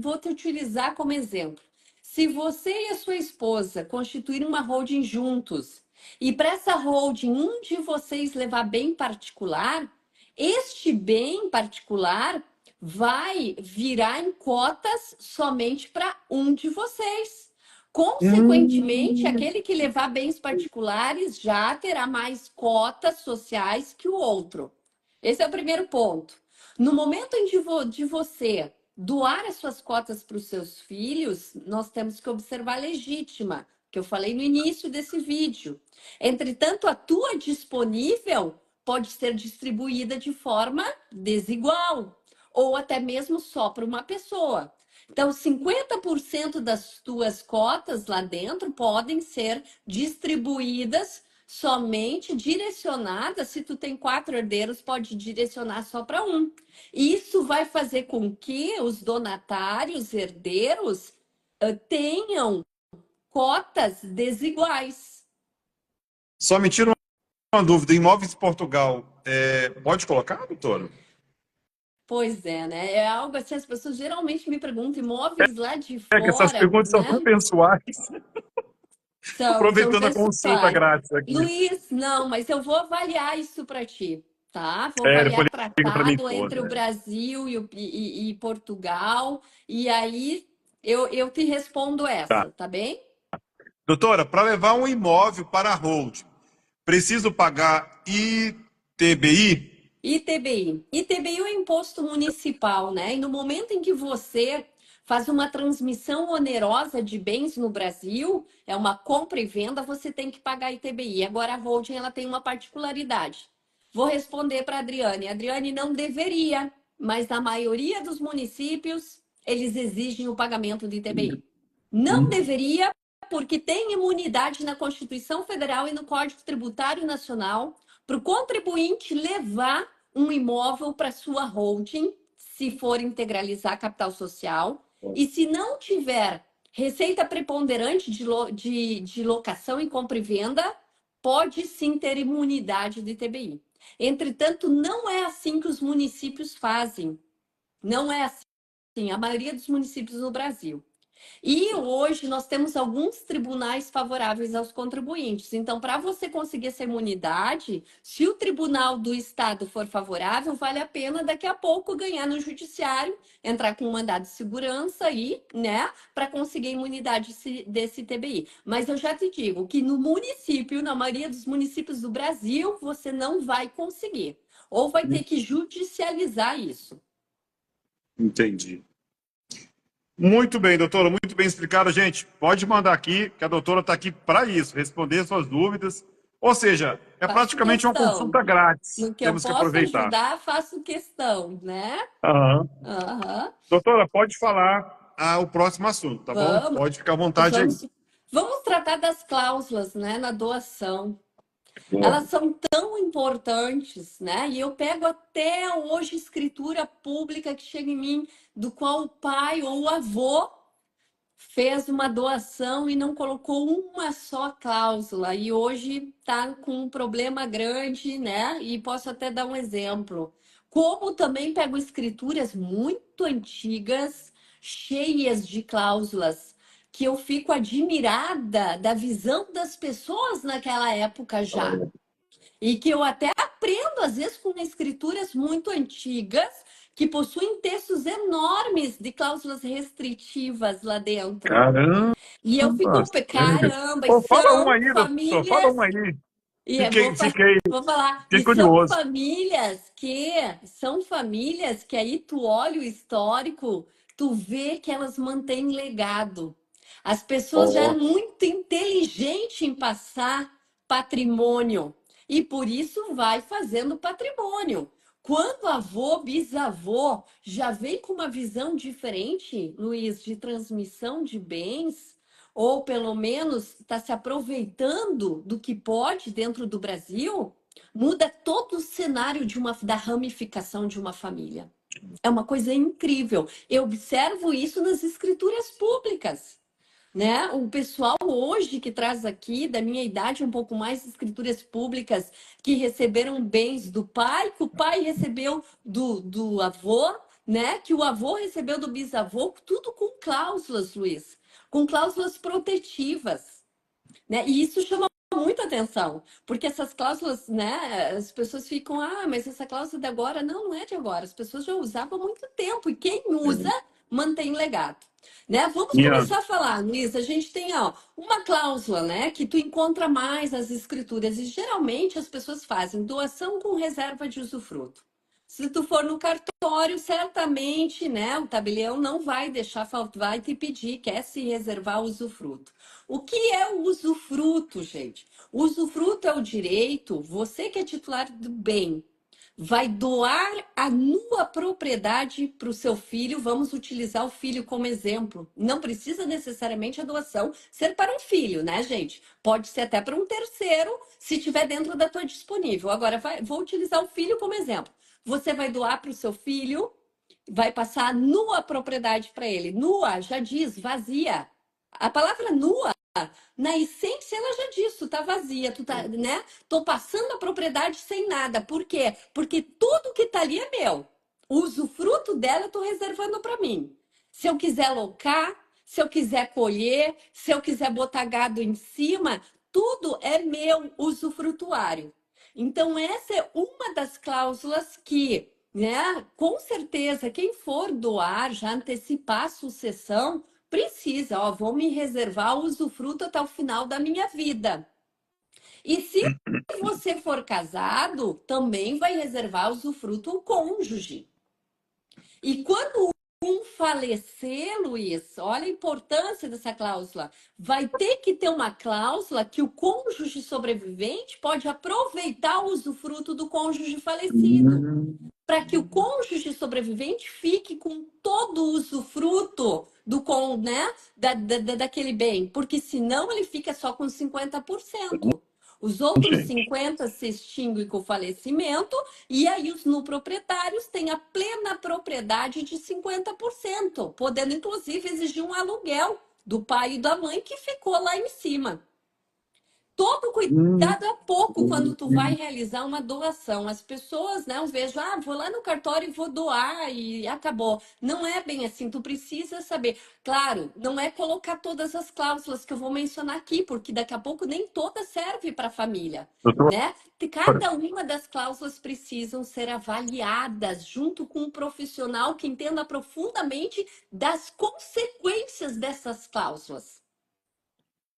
vou te utilizar como exemplo. Se você e a sua esposa constituírem uma holding juntos, e para essa holding um de vocês levar bem particular, este bem particular vai virar em cotas somente para um de vocês. Consequentemente, Hum, aquele que levar bens particulares já terá mais cotas sociais que o outro. Esse é o primeiro ponto. No momento em de você doar as suas cotas para os seus filhos, nós temos que observar a legítima, que eu falei no início desse vídeo. Entretanto, a tua disponível pode ser distribuída de forma desigual, ou até mesmo só para uma pessoa. Então, 50% das tuas cotas lá dentro podem ser distribuídas somente direcionadas. Se tu tem 4 herdeiros, pode direcionar só para um. Isso vai fazer com que os donatários, herdeiros, tenham cotas desiguais. só me tira uma dúvida, imóveis em Portugal, pode colocar, doutora? Pois é, né? É algo assim, as pessoas geralmente me perguntam, imóveis lá de É que essas fora, perguntas são tão né? pessoais. São Aproveitando a consulta pessoais. grátis aqui. Luiz, não, mas eu vou avaliar isso para ti, tá? Vou avaliar Depois liga para minha tratado entre o esposa. Brasil e Portugal, e aí eu te respondo Tá. essa, tá bem? Doutora, para levar um imóvel para a hold, preciso pagar ITBI? ITBI. ITBI é o imposto municipal, né? E no momento em que você faz uma transmissão onerosa de bens no Brasil, é uma compra e venda, você tem que pagar ITBI. Agora a holding ela tem uma particularidade. Vou responder para a Adriane. A Adriane não deveria, mas na maioria dos municípios eles exigem o pagamento de ITBI. Não deveria, porque tem imunidade na Constituição Federal e no Código Tributário Nacional para o contribuinte levar um imóvel para sua holding, se for integralizar capital social, e se não tiver receita preponderante de locação e compra e venda, pode sim ter imunidade do ITBI. Entretanto, não é assim que os municípios fazem. Não é assim. A maioria dos municípios no Brasil. E hoje nós temos alguns tribunais favoráveis aos contribuintes. Então, para você conseguir essa imunidade, se o tribunal do estado for favorável, vale a pena daqui a pouco ganhar no judiciário, entrar com um mandado de segurança aí, né, para conseguir a imunidade desse TBI. Mas eu já te digo que no município, na maioria dos municípios do Brasil, você não vai conseguir. Ou vai ter que judicializar isso. Entendi. Muito bem, doutora, muito bem explicado. Gente, pode mandar aqui, que a doutora está aqui para isso, responder suas dúvidas. Ou seja, é Faço praticamente uma questão. consulta grátis. No que eu Temos que posso aproveitar. ajudar, faço questão, né? Aham. Aham. Doutora, pode falar o próximo assunto, tá bom? Vamos, Pode ficar à vontade aí. vamos tratar das cláusulas, né, na doação. Elas Bom. são tão importantes, né? E eu pego até hoje escritura pública que chega em mim, do qual o pai ou o avô fez uma doação e não colocou uma só cláusula. E hoje está com um problema grande, né? E posso até dar um exemplo. Como também pego escrituras muito antigas, cheias de cláusulas, que eu fico admirada da visão das pessoas naquela época já. E que eu até aprendo, às vezes, com escrituras muito antigas, que possuem textos enormes de cláusulas restritivas lá dentro. Caramba, E eu fico, sério. caramba, e Pô, fala um são aí, doutor, fala um famílias. aí. E Fiquei, fiquei, vou falar, fiquei e são curioso. famílias que aí tu olha o histórico, tu vê que elas mantêm legado. As pessoas já Ó, eram muito inteligentes em passar patrimônio e por isso vai fazendo patrimônio. Quando avô, bisavô já vem com uma visão diferente, Luiz, de transmissão de bens, ou pelo menos está se aproveitando do que pode dentro do Brasil, muda todo o cenário da ramificação de uma família. É uma coisa incrível. Eu observo isso nas escrituras públicas. Né? O pessoal hoje que traz aqui, da minha idade, um pouco mais, escrituras públicas que receberam bens do pai, que o pai recebeu do avô, né? Que o avô recebeu do bisavô, tudo com cláusulas, Luiz, com cláusulas protetivas, né? E isso chama muita atenção, porque essas cláusulas, né? As pessoas ficam, mas essa cláusula de agora, não, não é de agora. As pessoas já usavam há muito tempo e quem usa mantém legado. Né? Vamos minha, começar a falar, Luiz. A gente tem uma cláusula, né, que tu encontra mais nas escrituras e geralmente as pessoas fazem doação com reserva de usufruto. Se tu for no cartório, certamente, né, o tabelião não vai deixar faltar, vai te pedir, quer se reservar o usufruto. O que é o usufruto, gente? O usufruto é o direito, você que é titular do bem, vai doar a nua propriedade para o seu filho. Vamos utilizar o filho como exemplo. Não precisa necessariamente a doação ser para um filho, né, gente? Pode ser até para um terceiro, se tiver dentro da tua disponível. Agora, vou utilizar o filho como exemplo. Você vai doar para o seu filho, vai passar nua propriedade para ele. Nua já diz vazia. A palavra nua na essência, ela já disse, tu tá vazia, tu tá, né? Tô passando a propriedade sem nada. Por quê? Porque tudo que tá ali é meu. O usufruto dela eu tô reservando para mim. Se eu quiser locar, se eu quiser colher, se eu quiser botar gado em cima, tudo é meu usufrutuário. Então, essa é uma das cláusulas que, né, com certeza, quem for doar, já antecipar a sucessão, precisa, vou me reservar o usufruto até o final da minha vida. E se você for casado, também vai reservar o usufruto ao cônjuge. E quando um falecer, Luiz, olha a importância dessa cláusula. Vai ter que ter uma cláusula que o cônjuge sobrevivente pode aproveitar o usufruto do cônjuge falecido, para que o cônjuge sobrevivente fique com todo o usufruto né, daquele bem, porque senão ele fica só com 50%. Os outros gente. 50% se extinguem com o falecimento, e aí os proprietários têm a plena propriedade de 50%, podendo inclusive exigir um aluguel do pai e da mãe que ficou lá em cima. Todo Hum, cuidado é pouco quando tu vai realizar uma doação. As pessoas, né, eu vejo, vou lá no cartório e vou doar e acabou. Não é bem assim, tu precisa saber. Claro, não é colocar todas as cláusulas que eu vou mencionar aqui, porque daqui a pouco nem toda serve para a família, doutor, né? Cada uma das cláusulas precisam ser avaliadas junto com um profissional que entenda profundamente das consequências dessas cláusulas.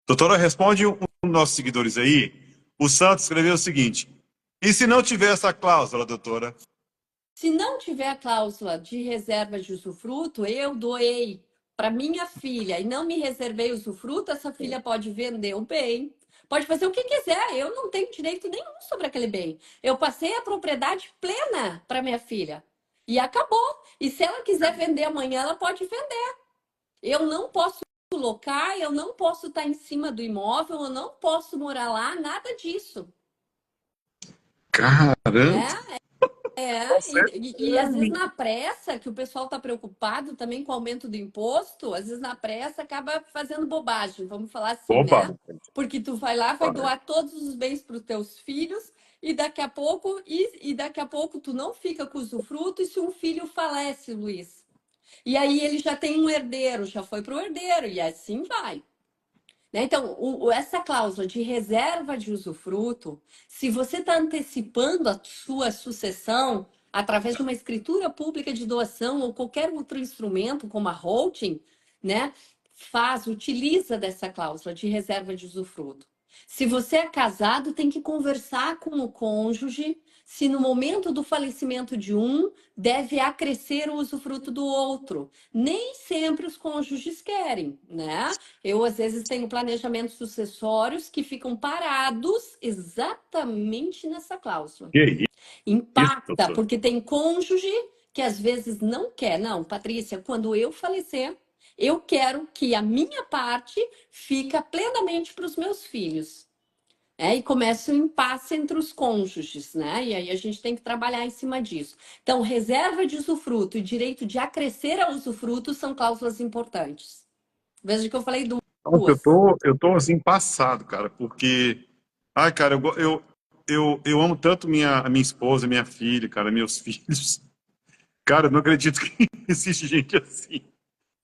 doutora, responde dos nossos seguidores aí. O Santos escreveu o seguinte: e se não tiver essa cláusula, doutora? Se não tiver a cláusula de reserva de usufruto, eu doei para minha filha e não me reservei usufruto, essa filha pode vender o bem, pode fazer o que quiser, eu não tenho direito nenhum sobre aquele bem. Eu passei a propriedade plena para minha filha e acabou. E se ela quiser vender amanhã, ela pode vender. Eu não posso locar, eu não posso estar em cima do imóvel, eu não posso morar lá, nada disso, Caramba, né? você E às vezes na pressa, que o pessoal está preocupado também com o aumento do imposto, às vezes na pressa acaba fazendo bobagem, vamos falar assim, opa, né? Porque tu vai lá, vai doar todos os bens para os teus filhos e daqui a pouco daqui a pouco tu não fica com usufruto e se um filho falece, Luiz. E aí ele já tem um herdeiro, já foi para o herdeiro e assim vai. Né? Então, essa cláusula de reserva de usufruto, se você está antecipando a sua sucessão, através de uma escritura pública de doação ou qualquer outro instrumento, como a holding, né, utiliza dessa cláusula de reserva de usufruto. Se você é casado, tem que conversar com o cônjuge se no momento do falecimento de um deve acrescer o usufruto do outro. Nem sempre os cônjuges querem, né? Eu, às vezes, tenho planejamentos sucessórios que ficam parados exatamente nessa cláusula. Que isso, Impacta, doutor? porque tem cônjuge que às vezes não quer. Não, Patrícia, quando eu falecer, eu quero que a minha parte fica plenamente para os meus filhos. E começa um impasse entre os cônjuges, né? E aí a gente tem que trabalhar em cima disso. Então, reserva de usufruto e direito de acrescer ao usufruto são cláusulas importantes. Veja que eu falei Nossa, duas. eu tô assim, passado, cara, porque. Ai, cara, eu amo tanto a minha esposa, minha filha, cara, meus filhos. Cara, eu não acredito que existe gente assim.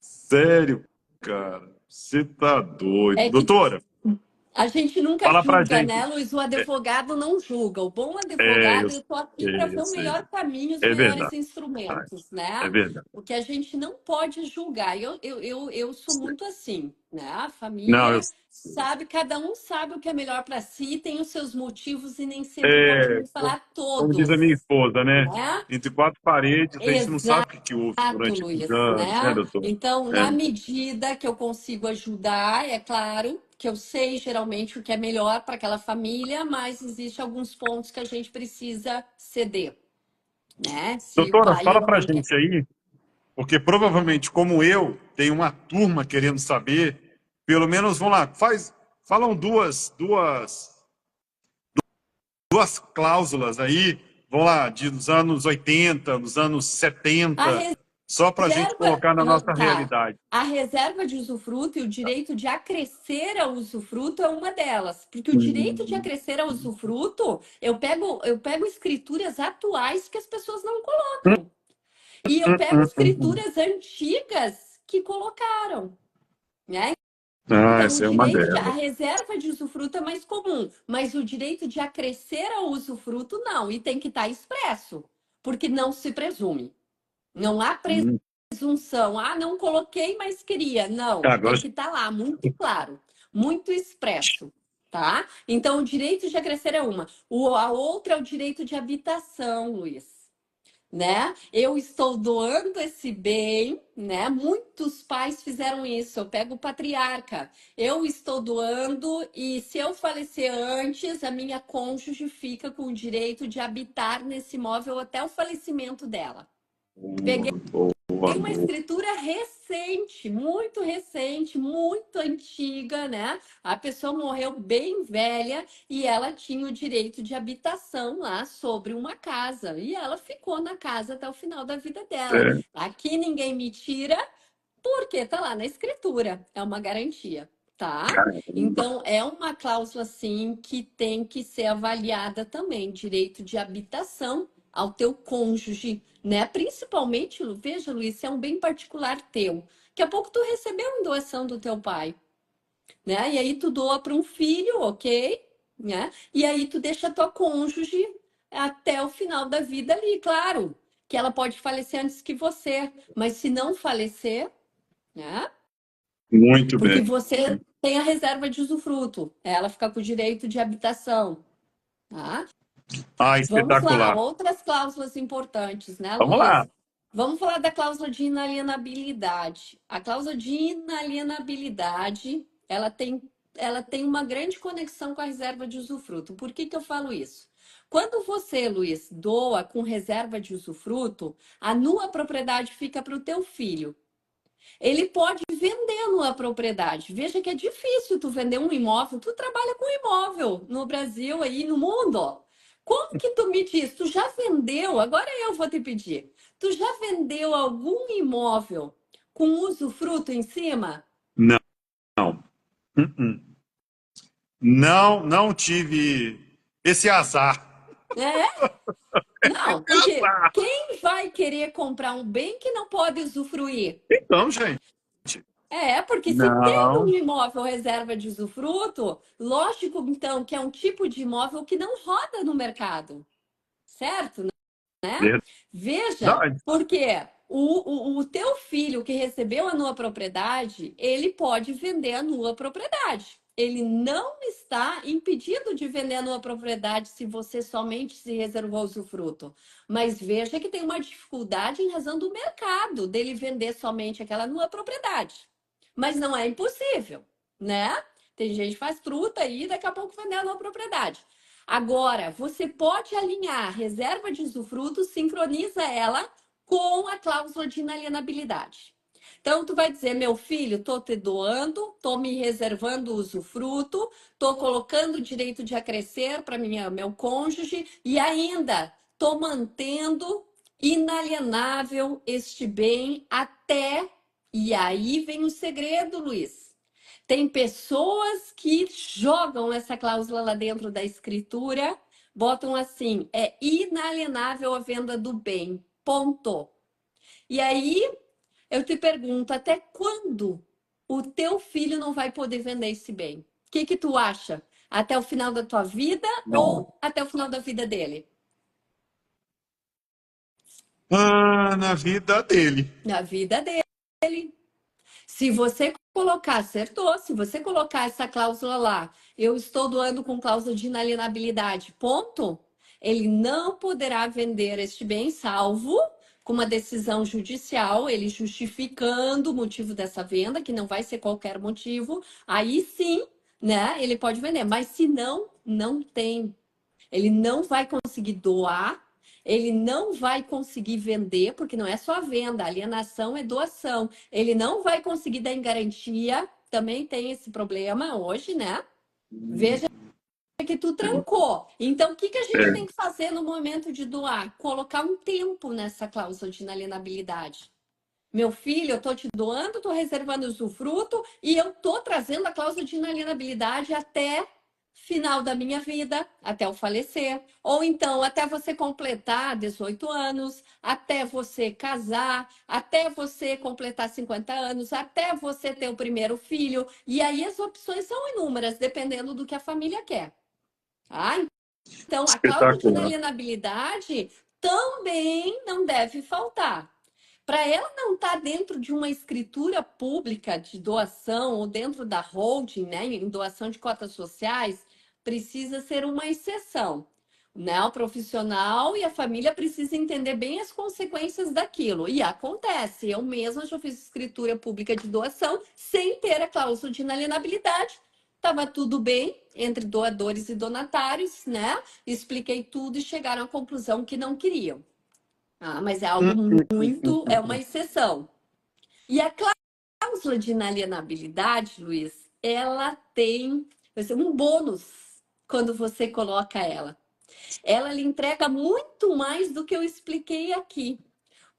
Sério, cara. Você tá doido. É que Doutora, a gente nunca fala pra julga, gente. né, Luiz? O advogado não julga. O bom É, advogado, eu estou aqui para ver eu o sei. melhor caminho, os É melhores verdade, instrumentos, é né? verdade. O que a gente não pode julgar. Eu sou muito assim, né? A Não, eu família sabe, cada um sabe o que é melhor para si, tem os seus motivos e nem sempre é, podemos falar como diz a minha todos, esposa, né? né? Entre quatro paredes, a gente não sabe o Exato. que houve Exato, durante os Luiz, anos, né, né? doutor? Então, É. na medida que eu consigo ajudar, é claro que eu sei geralmente o que é melhor para aquela família, mas existe alguns pontos que a gente precisa ceder, né? Se o Doutora, pai e fala a pra mãe querem. gente aí, porque provavelmente, como eu, tem uma turma querendo saber, pelo menos, vamos lá, falam duas cláusulas aí, vamos lá, dos anos 80, dos anos A 70, só para a gente reserva, colocar na nossa tá. realidade. A reserva de usufruto e o direito de acrescer ao usufruto é uma delas, porque o direito de Hum, acrescer ao usufruto, eu pego escrituras atuais que as pessoas não colocam. E eu pego hum. escrituras antigas que colocaram, né? Ah, Então, essa é uma a delas. reserva de usufruto é mais comum, mas o direito de acrescer ao usufruto não, e tem que estar expresso, porque não se presume. Não há Hum. presunção. Ah, não coloquei, mas queria. Não, Agora, tem que estar lá, muito claro, muito expresso, tá? Então, o direito de acrescer é uma. A outra é o direito de habitação, Luiz, né? Eu estou doando esse bem, né? Muitos pais fizeram isso. Eu pego o patriarca. Eu estou doando e se eu falecer antes, a minha cônjuge fica com o direito de habitar nesse imóvel até o falecimento dela. Peguei boa, boa, uma boa. escritura recente, muito antiga, né? A pessoa morreu bem velha e ela tinha o direito de habitação lá sobre uma casa. E ela ficou na casa até o final da vida dela. É, Aqui ninguém me tira, porque tá lá na escritura. É uma garantia, tá? caramba. Então, é uma cláusula, sim, que tem que ser avaliada também. Direito de habitação ao teu cônjuge, né? Principalmente, veja, Luiz, se é um bem particular teu. Daqui a pouco tu recebeu uma doação do teu pai, né? E aí tu doa para um filho, ok? Né? E aí tu deixa a tua cônjuge até o final da vida ali, claro, que ela pode falecer antes que você, mas se não falecer, né? Muito Porque bem. você tem a reserva de usufruto, ela fica com o direito de habitação, tá? Ah, Vamos lá, espetacular. outras cláusulas importantes, né, Vamos lá. Luiz? Vamos falar da cláusula de inalienabilidade. A cláusula de inalienabilidade, ela tem uma grande conexão com a reserva de usufruto. Por que que eu falo isso? Quando você, Luiz, doa com reserva de usufruto, a nua propriedade fica para o teu filho. Ele pode vender numa propriedade. Veja que é difícil tu vender um imóvel. Tu trabalha com imóvel no Brasil aí no mundo. Como que tu me diz? Tu já vendeu? Agora eu vou te pedir. Tu já vendeu algum imóvel com usufruto em cima? Não, não. Uh-uh. Não, não tive esse azar. É? Não, porque quem vai querer comprar um bem que não pode usufruir? Então, gente, Porque se tem um não. imóvel reserva de usufruto, lógico então que é um tipo de imóvel que não roda no mercado, certo? Veja, Verdade. porque o teu filho que recebeu a nua propriedade, ele pode vender a nua propriedade. Ele não está impedido de vender a nua propriedade se você somente se reservou o usufruto. Mas veja que tem uma dificuldade em razão do mercado dele vender somente aquela nua propriedade. Mas não é impossível, né? Tem gente que faz truta aí e daqui a pouco vender a nua propriedade. Agora, você pode alinhar a reserva de usufruto, sincroniza ela com a cláusula de inalienabilidade. Então, tu vai dizer, meu filho, tô te doando, tô me reservando o usufruto, tô colocando o direito de acrescer para meu cônjuge e ainda tô mantendo inalienável este bem até... E aí vem o segredo, Luiz. Tem pessoas que jogam essa cláusula lá dentro da escritura, botam assim, é inalienável a venda do bem, ponto. E aí eu te pergunto, até quando o teu filho não vai poder vender esse bem? O que tu acha? Até o final da tua vida Não. ou até o final da vida dele? Ah, na vida dele. Na vida dele. Se você colocar, acertou, se você colocar essa cláusula lá, eu estou doando com cláusula de inalienabilidade, ponto, ele não poderá vender este bem, salvo com uma decisão judicial, ele justificando o motivo dessa venda, que não vai ser qualquer motivo, aí sim, né, ele pode vender, mas se não, não tem. Ele não vai conseguir doar, ele não vai conseguir vender, porque não é só venda, alienação é doação. Ele não vai conseguir dar em garantia, também tem esse problema hoje, né? Veja que tu trancou. Então, o que a gente tem É. que fazer no momento de doar? Colocar um tempo nessa cláusula de inalienabilidade. Meu filho, eu estou te doando, estou reservando o usufruto e eu estou trazendo a cláusula de inalienabilidade até final da minha vida, até eu falecer. Ou então, até você completar 18 anos, até você casar, até você completar 50 anos, até você ter o primeiro filho. E aí as opções são inúmeras, dependendo do que a família quer. Ah, então, a cláusula de Espetacular. inalienabilidade também não deve faltar. Para ela não estar dentro de uma escritura pública de doação ou dentro da holding, né, em doação de cotas sociais, precisa ser uma exceção. Né? O profissional e a família precisam entender bem as consequências daquilo. E acontece, eu mesma já fiz escritura pública de doação sem ter a cláusula de inalienabilidade. Estava tudo bem entre doadores e donatários, né? Expliquei tudo e chegaram à conclusão que não queriam. Ah, mas é algo muito, é uma exceção. E a cláusula de inalienabilidade, Luiz, ela tem um bônus quando você coloca ela. Ela lhe entrega muito mais do que eu expliquei aqui.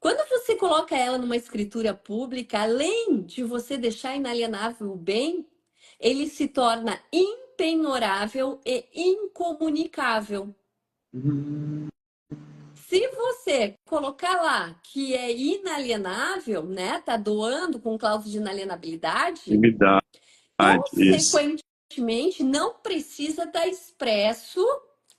Quando você coloca ela numa escritura pública, além de você deixar inalienável o bem, ele se torna impenhorável e incomunicável. Se você colocar lá que é inalienável, né, tá doando com cláusula de inalienabilidade, Intimidade, isso. consequentemente não precisa estar expresso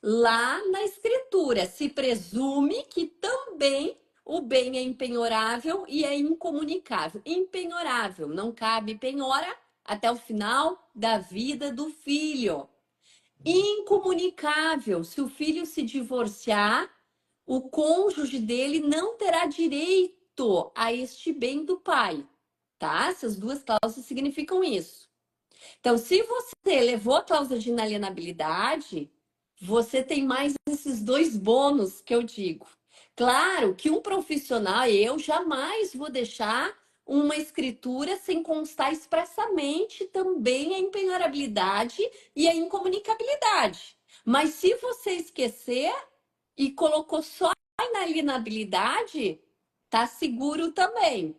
lá na escritura. Se presume que também o bem é impenhorável e é incomunicável. Impenhorável, não cabe penhora até o final da vida do filho. Incomunicável, se o filho se divorciar, o cônjuge dele não terá direito a este bem do pai, tá? Essas duas cláusulas significam isso. Então, se você levou a cláusula de inalienabilidade, você tem mais esses dois bônus que eu digo. Claro que um profissional, eu jamais vou deixar uma escritura sem constar expressamente também a impenhorabilidade e a incomunicabilidade. Mas se você esquecer, e colocou só a inalienabilidade, tá seguro também.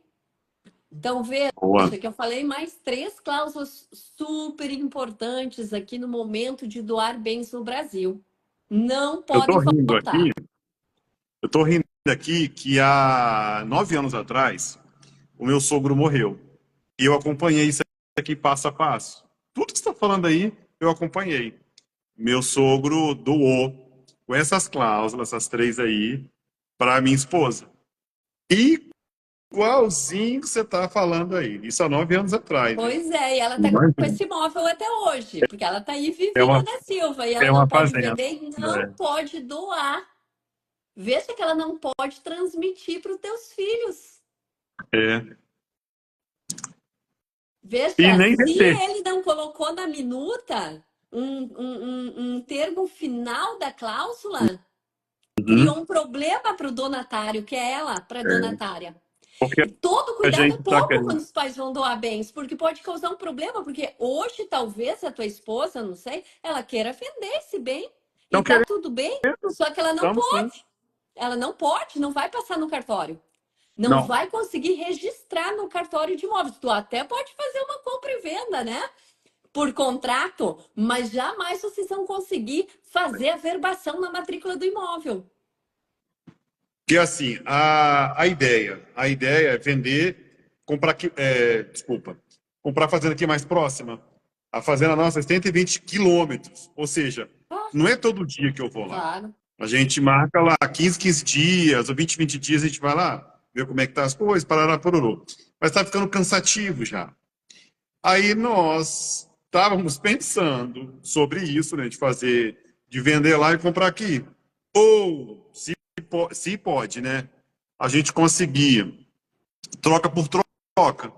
Então, veja Boa. que eu falei mais três cláusulas super importantes aqui no momento de doar bens no Brasil. Não Eu tô podem rindo aqui, faltar. eu tô rindo aqui que há 9 anos atrás, o meu sogro morreu. E eu acompanhei isso aqui passo a passo. Tudo que você está falando aí, eu acompanhei. Meu sogro doou com essas cláusulas, essas três aí. para minha esposa. Igualzinho que você está falando aí. Isso há 9 anos atrás, hein? Pois é, e ela tá com esse imóvel até hoje, porque ela tá aí É vivinha uma, da Silva, e é ela não uma pode fazenda. vender e não pode doar. Veja que ela não pode transmitir para os teus filhos. É. E Veja, nem se vender. ele não colocou na minuta um termo final da cláusula, criou Uhum. um problema para o donatário, que é ela, para a É. donatária. Porque E todo a cuidado é gente está pouco querendo. quando os pais vão doar bens, porque pode causar um problema, porque hoje talvez a tua esposa, não sei, ela queira vender esse bem e Estão tá querendo, tudo bem, só que ela não estamos sim. pode. Ela não pode, não vai passar no cartório. Não Não. vai conseguir registrar no cartório de imóveis. Tu até pode fazer uma compra e venda, né? Por contrato, mas jamais vocês vão conseguir fazer a verbação na matrícula do imóvel. Que assim, a ideia é vender, comprar aqui, desculpa, comprar a fazenda aqui mais próxima. A fazenda nossa é 120 quilômetros, ou seja, Ah, não é todo dia que eu vou lá. claro. A gente marca lá 15 dias, ou 20 dias, a gente vai lá, ver como é que tá as coisas, parará, pororô. Mas tá ficando cansativo já. Aí nós estávamos pensando sobre isso, né, de fazer, de vender lá e comprar aqui. Ou, se pode, né, a gente conseguir troca por troca.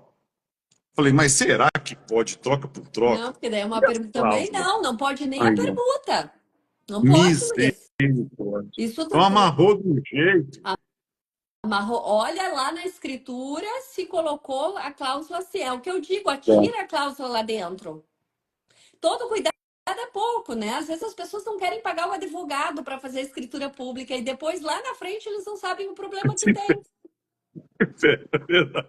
Falei, mas será que pode troca por Não, troca? porque daí é uma E as pergunta. Também cláusulas? não, não pode nem a Aí, ó, permuta. Não pode, Luiz. misericórdia. Isso Então amarrou de um jeito. amarrou. Olha lá na escritura se colocou a cláusula se é o que eu digo, atira a cláusula lá dentro. Todo cuidado é pouco, né? Às vezes as pessoas não querem pagar o advogado para fazer a escritura pública e depois lá na frente eles não sabem o problema que tem, É verdade.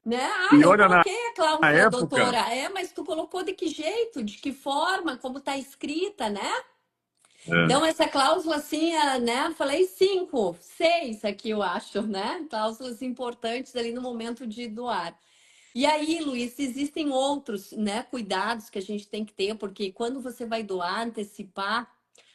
né? Ah, E eu olha, na coloquei a cláusula, época, doutora. É, mas tu colocou de que jeito, de que forma, como está escrita, né? é, Então, essa cláusula, assim, né? Falei 5, 6 aqui, eu acho, né? Cláusulas importantes ali no momento de doar. E aí, Luiz, existem outros, né, cuidados que a gente tem que ter, porque quando você vai doar, antecipar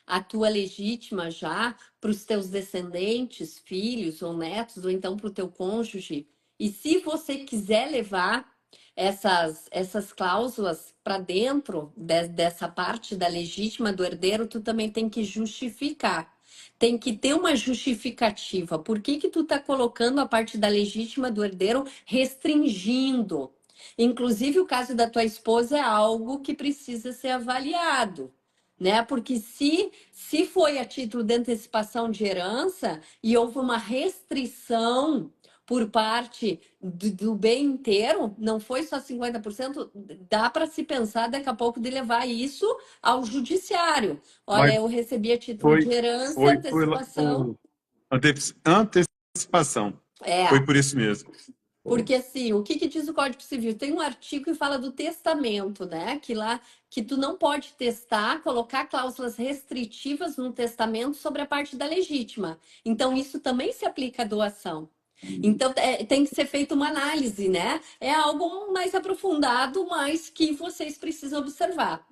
a tua legítima já para os teus descendentes, filhos ou netos, ou então para o teu cônjuge. E se você quiser levar essas cláusulas para dentro dessa parte da legítima do herdeiro, tu também tem que justificar. Tem que ter uma justificativa. Por que que tu tá colocando a parte da legítima do herdeiro restringindo? Inclusive, o caso da tua esposa é algo que precisa ser avaliado, né? Porque se foi a título de antecipação de herança e houve uma restrição por parte do bem inteiro, não foi só 50%, dá para se pensar daqui a pouco de levar isso ao judiciário. Olha, mas eu recebi a título foi, de herança, foi lá antecipação. por antecipação. Foi É, por isso mesmo. porque assim, o que que diz o Código Civil? Tem um artigo que fala do testamento, né? Que lá que tu não pode testar, colocar cláusulas restritivas no testamento sobre a parte da legítima. Então, isso também se aplica à doação. Então, tem que ser feita uma análise, né? É algo mais aprofundado, mas que vocês precisam observar,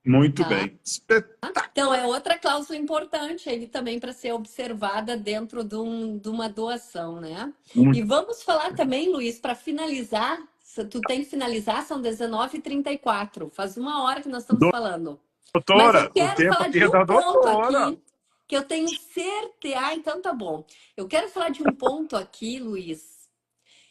Muito tá? bem. Espetáculo. Então, é outra cláusula importante aí também para ser observada dentro de uma doação, né? E Muito. vamos falar também, Luiz, para finalizar, se tu tem que finalizar, são 19h34, faz uma hora que nós estamos falando. Mas eu Doutora, o quero tempo falar aqui de é um da ponto doutora. aqui, que eu tenho certeza. Ah, então tá bom. Eu quero falar de um ponto aqui, Luiz,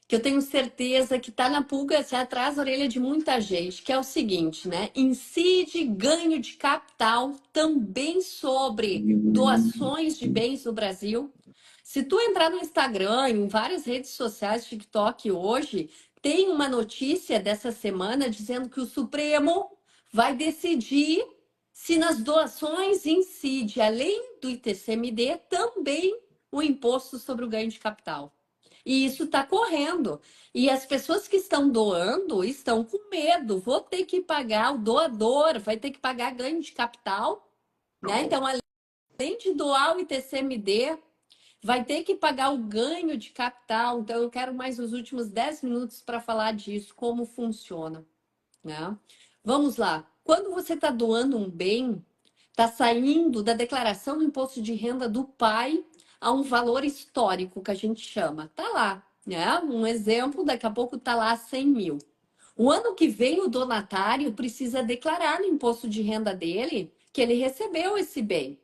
que eu tenho certeza que está na pulga assim, atrás da orelha de muita gente, que é o seguinte, né? Incide ganho de capital também sobre doações de bens no Brasil. Se tu entrar no Instagram, em várias redes sociais, TikTok hoje, tem uma notícia dessa semana dizendo que o Supremo vai decidir se nas doações incide, além do ITCMD, também o imposto sobre o ganho de capital. E isso está correndo. E as pessoas que estão doando estão com medo. Vou ter que pagar, o doador vai ter que pagar ganho de capital, né? Então, além de doar o ITCMD, vai ter que pagar o ganho de capital. Então, eu quero mais os últimos 10 minutos para falar disso, como funciona, né? Vamos lá. Quando você está doando um bem, está saindo da declaração do imposto de renda do pai a um valor histórico que a gente chama. Tá lá, né? Um exemplo, daqui a pouco tá lá 100 mil. O ano que vem, o donatário precisa declarar no imposto de renda dele que ele recebeu esse bem.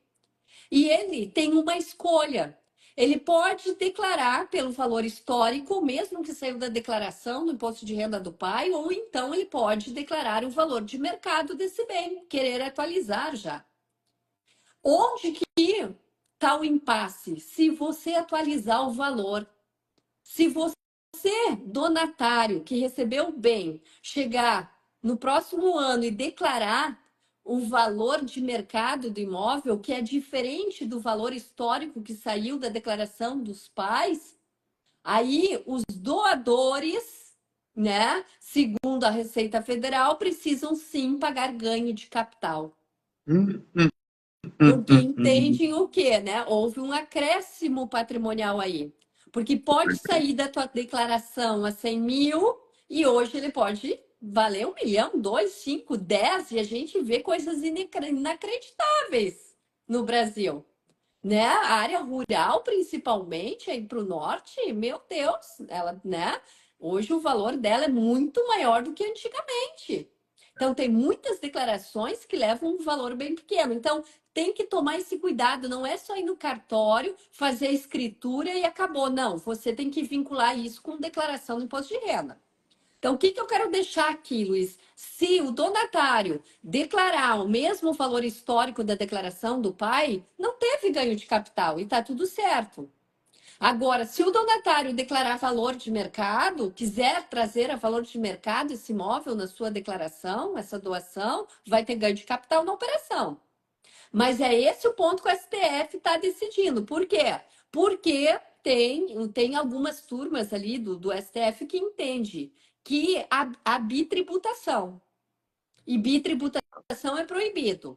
E ele tem uma escolha. Ele pode declarar pelo valor histórico, mesmo que saiu da declaração do imposto de renda do pai, ou então ele pode declarar o valor de mercado desse bem, querer atualizar já. Onde que está o impasse? Se você atualizar o valor, se você, donatário, que recebeu o bem, chegar no próximo ano e declarar o valor de mercado do imóvel, que é diferente do valor histórico que saiu da declaração dos pais, aí os doadores, né, segundo a Receita Federal, precisam sim pagar ganho de capital. Hum, Porque entendem o quê, né? Houve um acréscimo patrimonial aí. Porque pode sair da tua declaração a 100 mil e hoje ele pode valer 1 milhão, 2, 5, 10 e a gente vê coisas inacreditáveis no Brasil, né? A área rural, principalmente aí para o norte, meu Deus, ela, né? Hoje o valor dela é muito maior do que antigamente. Então, tem muitas declarações que levam um valor bem pequeno. Então, tem que tomar esse cuidado. Não é só ir no cartório, fazer a escritura e acabou. Não, você tem que vincular isso com declaração do imposto de renda. Então, o que eu quero deixar aqui, Luiz? Se o donatário declarar o mesmo valor histórico da declaração do pai, não teve ganho de capital e está tudo certo. Agora, se o donatário declarar valor de mercado, quiser trazer a valor de mercado esse imóvel na sua declaração, essa doação, vai ter ganho de capital na operação. Mas é esse o ponto que o STF está decidindo. Por quê? Porque tem algumas turmas ali do STF que entende que a bitributação. E bitributação é proibido.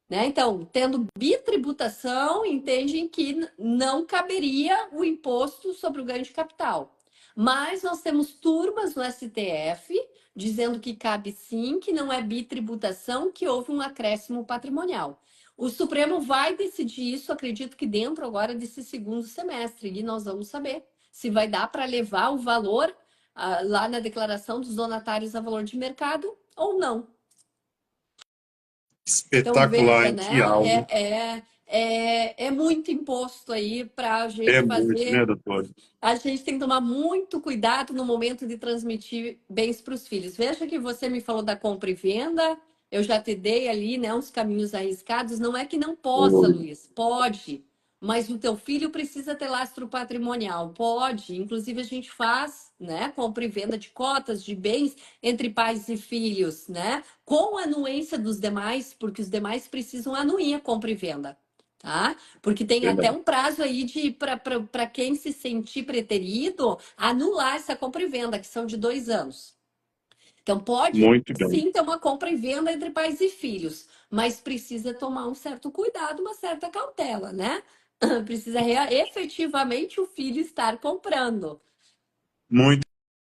Né? Então, tendo bitributação, entendem que não caberia o imposto sobre o ganho de capital. Mas nós temos turmas no STF dizendo que cabe sim, que não é bitributação, que houve um acréscimo patrimonial. O Supremo vai decidir isso, acredito que dentro agora desse segundo semestre, e nós vamos saber se vai dar para levar o valor lá na declaração dos donatários a valor de mercado ou não. Então, espetacular, veja, hein? Que né? aula. É muito imposto aí para a É gente muito, né, fazer. doutor? A gente tem que tomar muito cuidado no momento de transmitir bens para os filhos. Veja que você me falou da compra e venda, eu já te dei ali, né, uns caminhos arriscados. Não é que não possa, Luiz, pode, mas o teu filho precisa ter lastro patrimonial. Pode, inclusive a gente faz, né, compra e venda de cotas de bens entre pais e filhos, né, com anuência dos demais, porque os demais precisam anuir a compra e venda. Tá? Porque tem até Verdade. um prazo aí de para quem se sentir preterido anular essa compra e venda, que são de 2 anos. Então, pode Muito bem. sim ter uma compra e venda entre pais e filhos, mas precisa tomar um certo cuidado, uma certa cautela, né? Precisa efetivamente o filho estar comprando. Muito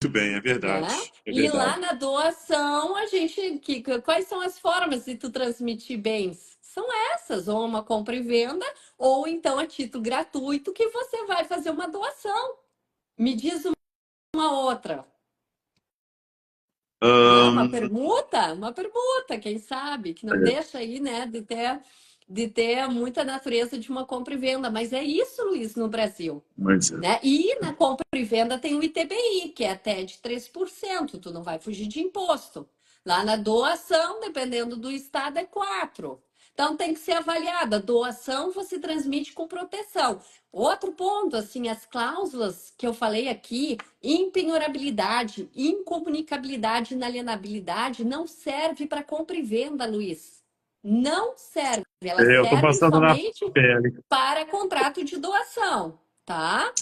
bem, é Né? verdade. É E lá verdade. na doação, a gente. Quais são as formas de tu transmitir bens? São essas, ou uma compra e venda, ou então a título gratuito que você vai fazer uma doação. Me diz uma outra. Né? Ahn, Uma permuta, quem sabe, que não deixa aí, né, de ter muita natureza de uma compra e venda. Mas é isso, Luiz, no Brasil. mas, Né? E na compra e venda tem o ITBI, que é até de 3%, tu não vai fugir de imposto. Lá na doação, dependendo do estado, é 4%. Então tem que ser avaliada. Doação você transmite com proteção. Outro ponto, assim, as cláusulas que eu falei aqui, impenhorabilidade, incomunicabilidade, inalienabilidade, não serve para compra e venda, Luiz. Não serve. Elas eu estou servem passando na somente pele. para contrato de doação, tá?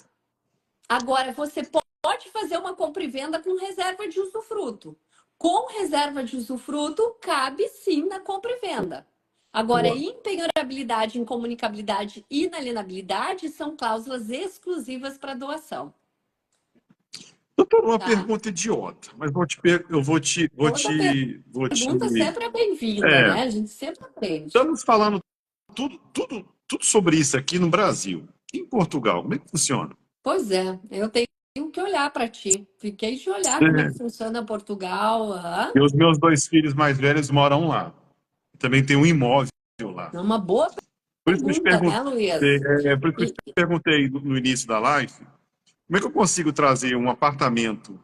Agora, você pode fazer uma compra e venda com reserva de usufruto. Com reserva de usufruto, cabe sim na compra e venda. Agora, Boa. impenhorabilidade, incomunicabilidade e inalienabilidade são cláusulas exclusivas para doação, Doutor, uma tá? pergunta idiota, mas Toda pergunta sempre é bem-vinda, é, né? A gente sempre aprende. estamos falando tudo sobre isso aqui no Brasil. Em Portugal, como é que funciona? Pois é, eu tenho que olhar para ti. Fiquei de olhar como é que É, funciona Portugal. e os meus dois filhos mais velhos moram lá. Também tem um imóvel lá. É uma boa Por isso que eu te pergunta, né, perguntei, Luiz? por isso que eu te E, perguntei no início da live, como é que eu consigo trazer um apartamento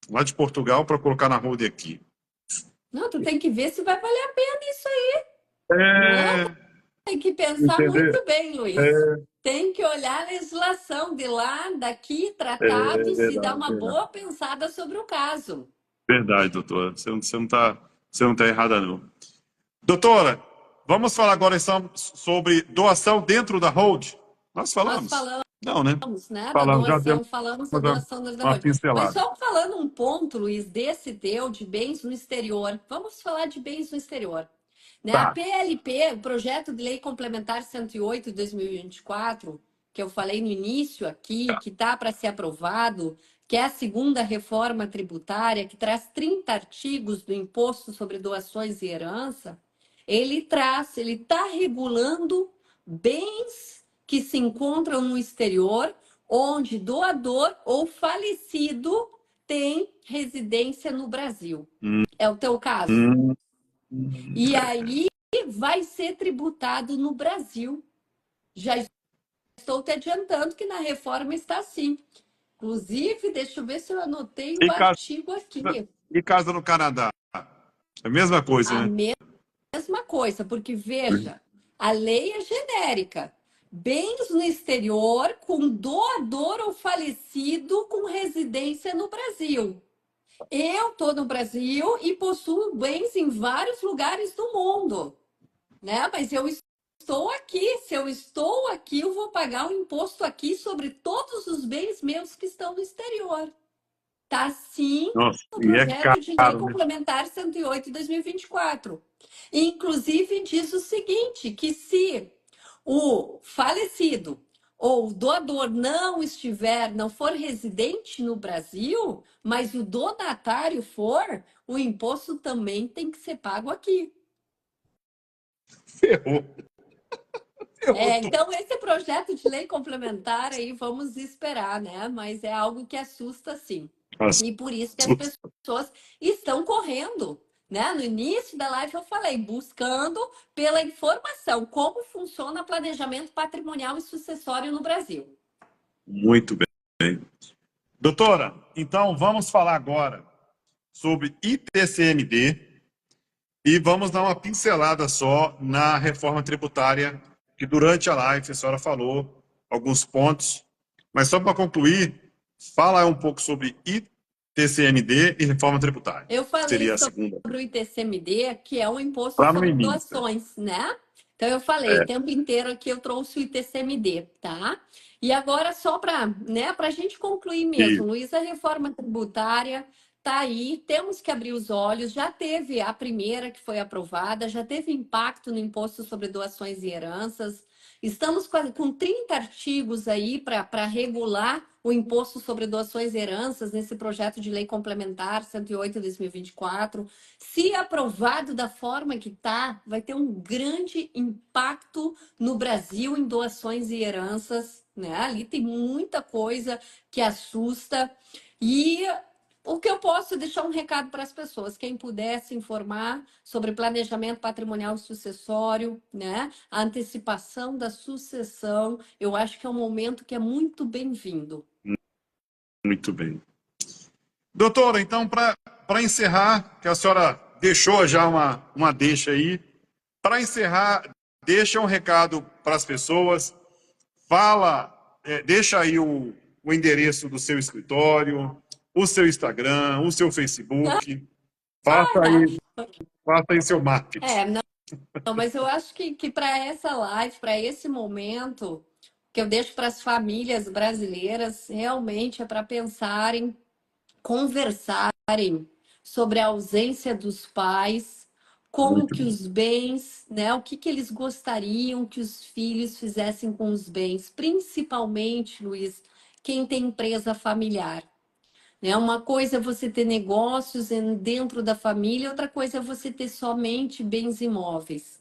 lá de Portugal para colocar na roda aqui? não, tu tem que ver se vai valer a pena isso aí, né? É, Tem que pensar entender? muito bem, Luiz. É, Tem que olhar a legislação de lá, daqui, é tratados e dar verdade, uma verdade. boa pensada sobre o caso. Verdade, doutora. Você não tá errada, não. Doutora, vamos falar agora sobre doação dentro da hold? Nós Nós falamos? falamos, Não, né? né, da Falamos, já demos doação, falamos da doação da uma roda. Mas pincelada. só falando um ponto, Luiz, desse teu de bens no exterior. Vamos falar de bens no exterior. Né? A Tá. PLP, o Projeto de Lei Complementar 108 de 2024, que eu falei no início aqui, que está para ser aprovado, que é a segunda reforma tributária, que traz 30 artigos do Imposto sobre Doações e Herança, ele está regulando bens que se encontram no exterior, onde doador ou falecido tem residência no Brasil. Hum, É o teu caso. hum, E aí vai ser tributado no Brasil. Já estou te adiantando que na reforma está assim. Inclusive, deixa eu ver se eu anotei o E casa, artigo aqui. e casa no Canadá? É a mesma coisa, A né? mesma coisa, porque veja, a lei é genérica. Bens no exterior com doador ou falecido com residência no Brasil. Eu estou no Brasil e possuo bens em vários lugares do mundo, né? Mas eu estou aqui. Se eu estou aqui, eu vou pagar um imposto aqui sobre todos os bens meus que estão no exterior. Tá sim Nossa, no e é projeto de lei caro, né? complementar 108 de 2024. Inclusive diz o seguinte, que se o falecido ou o doador não for residente no Brasil, mas o donatário for, o imposto também tem que ser pago aqui. Ferrou, ferrou É, tudo. então, esse projeto de lei complementar aí, vamos esperar, né? Mas é algo que assusta, sim. E por isso que as pessoas estão correndo, né? No início da live eu falei, buscando pela informação, como funciona planejamento patrimonial e sucessório no Brasil. Muito bem. Doutora, então vamos falar agora sobre ITCMD e vamos dar uma pincelada só na reforma tributária, que durante a live a senhora falou alguns pontos, mas só para concluir, fala um pouco sobre ITCMD e reforma tributária, Eu que falei seria a sobre segunda. o ITCMD, que é o imposto Lá no sobre início. doações, né? Então eu falei, o É, tempo inteiro aqui eu trouxe o ITCMD, tá? E agora só para, né, para a gente concluir e mesmo, Luiz, a reforma tributária tá aí, temos que abrir os olhos. Já teve a primeira que foi aprovada, já teve impacto no imposto sobre doações e heranças. Estamos com 30 artigos aí para regular o imposto sobre doações e heranças nesse projeto de lei complementar 108 de 2024. Se aprovado da forma que está, vai ter um grande impacto no Brasil em doações e heranças, né? Ali tem muita coisa que assusta. E o que eu posso deixar um recado para as pessoas, quem puder se informar sobre planejamento patrimonial e sucessório, né? A antecipação da sucessão, eu acho que é um momento que é muito bem-vindo. muito bem. Doutora, então, para encerrar, que a senhora deixou já uma deixa aí, para encerrar, deixa um recado para as pessoas, fala, deixa aí o endereço do seu escritório, o seu Instagram, o seu Facebook, faça aí, faça aí seu marketing. É, não, mas eu acho que para essa live, para esse momento, que eu deixo para as famílias brasileiras, realmente é para pensarem, conversarem sobre a ausência dos pais, como Muito que bem. os bens, né, o que eles gostariam que os filhos fizessem com os bens, principalmente, Luiz, quem tem empresa familiar. Né? Uma coisa é você ter negócios dentro da família, outra coisa é você ter somente bens imóveis.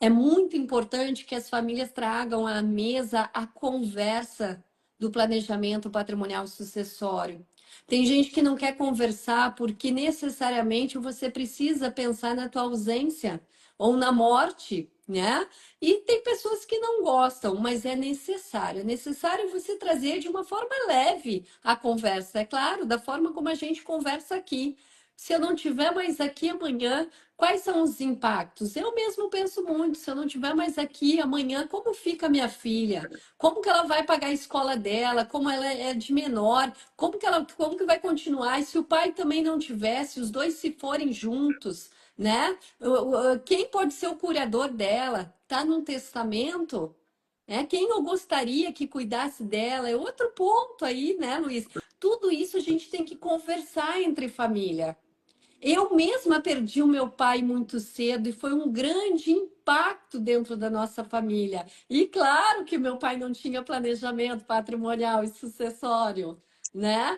É muito importante que as famílias tragam à mesa a conversa do planejamento patrimonial sucessório. Tem gente que não quer conversar porque necessariamente você precisa pensar na tua ausência ou na morte, né? E tem pessoas que não gostam, mas é necessário. É necessário você trazer de uma forma leve a conversa, é claro, da forma como a gente conversa aqui. Se eu não tiver mais aqui amanhã, quais são os impactos? Eu mesmo penso muito, se eu não tiver mais aqui amanhã, como fica minha filha? Como que ela vai pagar a escola dela? Como ela é de menor? Como que vai continuar? E se o pai também não tivesse, os dois se forem juntos, né? Quem pode ser o curador dela? Tá num testamento? É, quem eu gostaria que cuidasse dela? É outro ponto aí, né, Luiz? Tudo isso a gente tem que conversar entre família. Eu mesma perdi o meu pai muito cedo e foi um grande impacto dentro da nossa família. E claro que meu pai não tinha planejamento patrimonial e sucessório, né?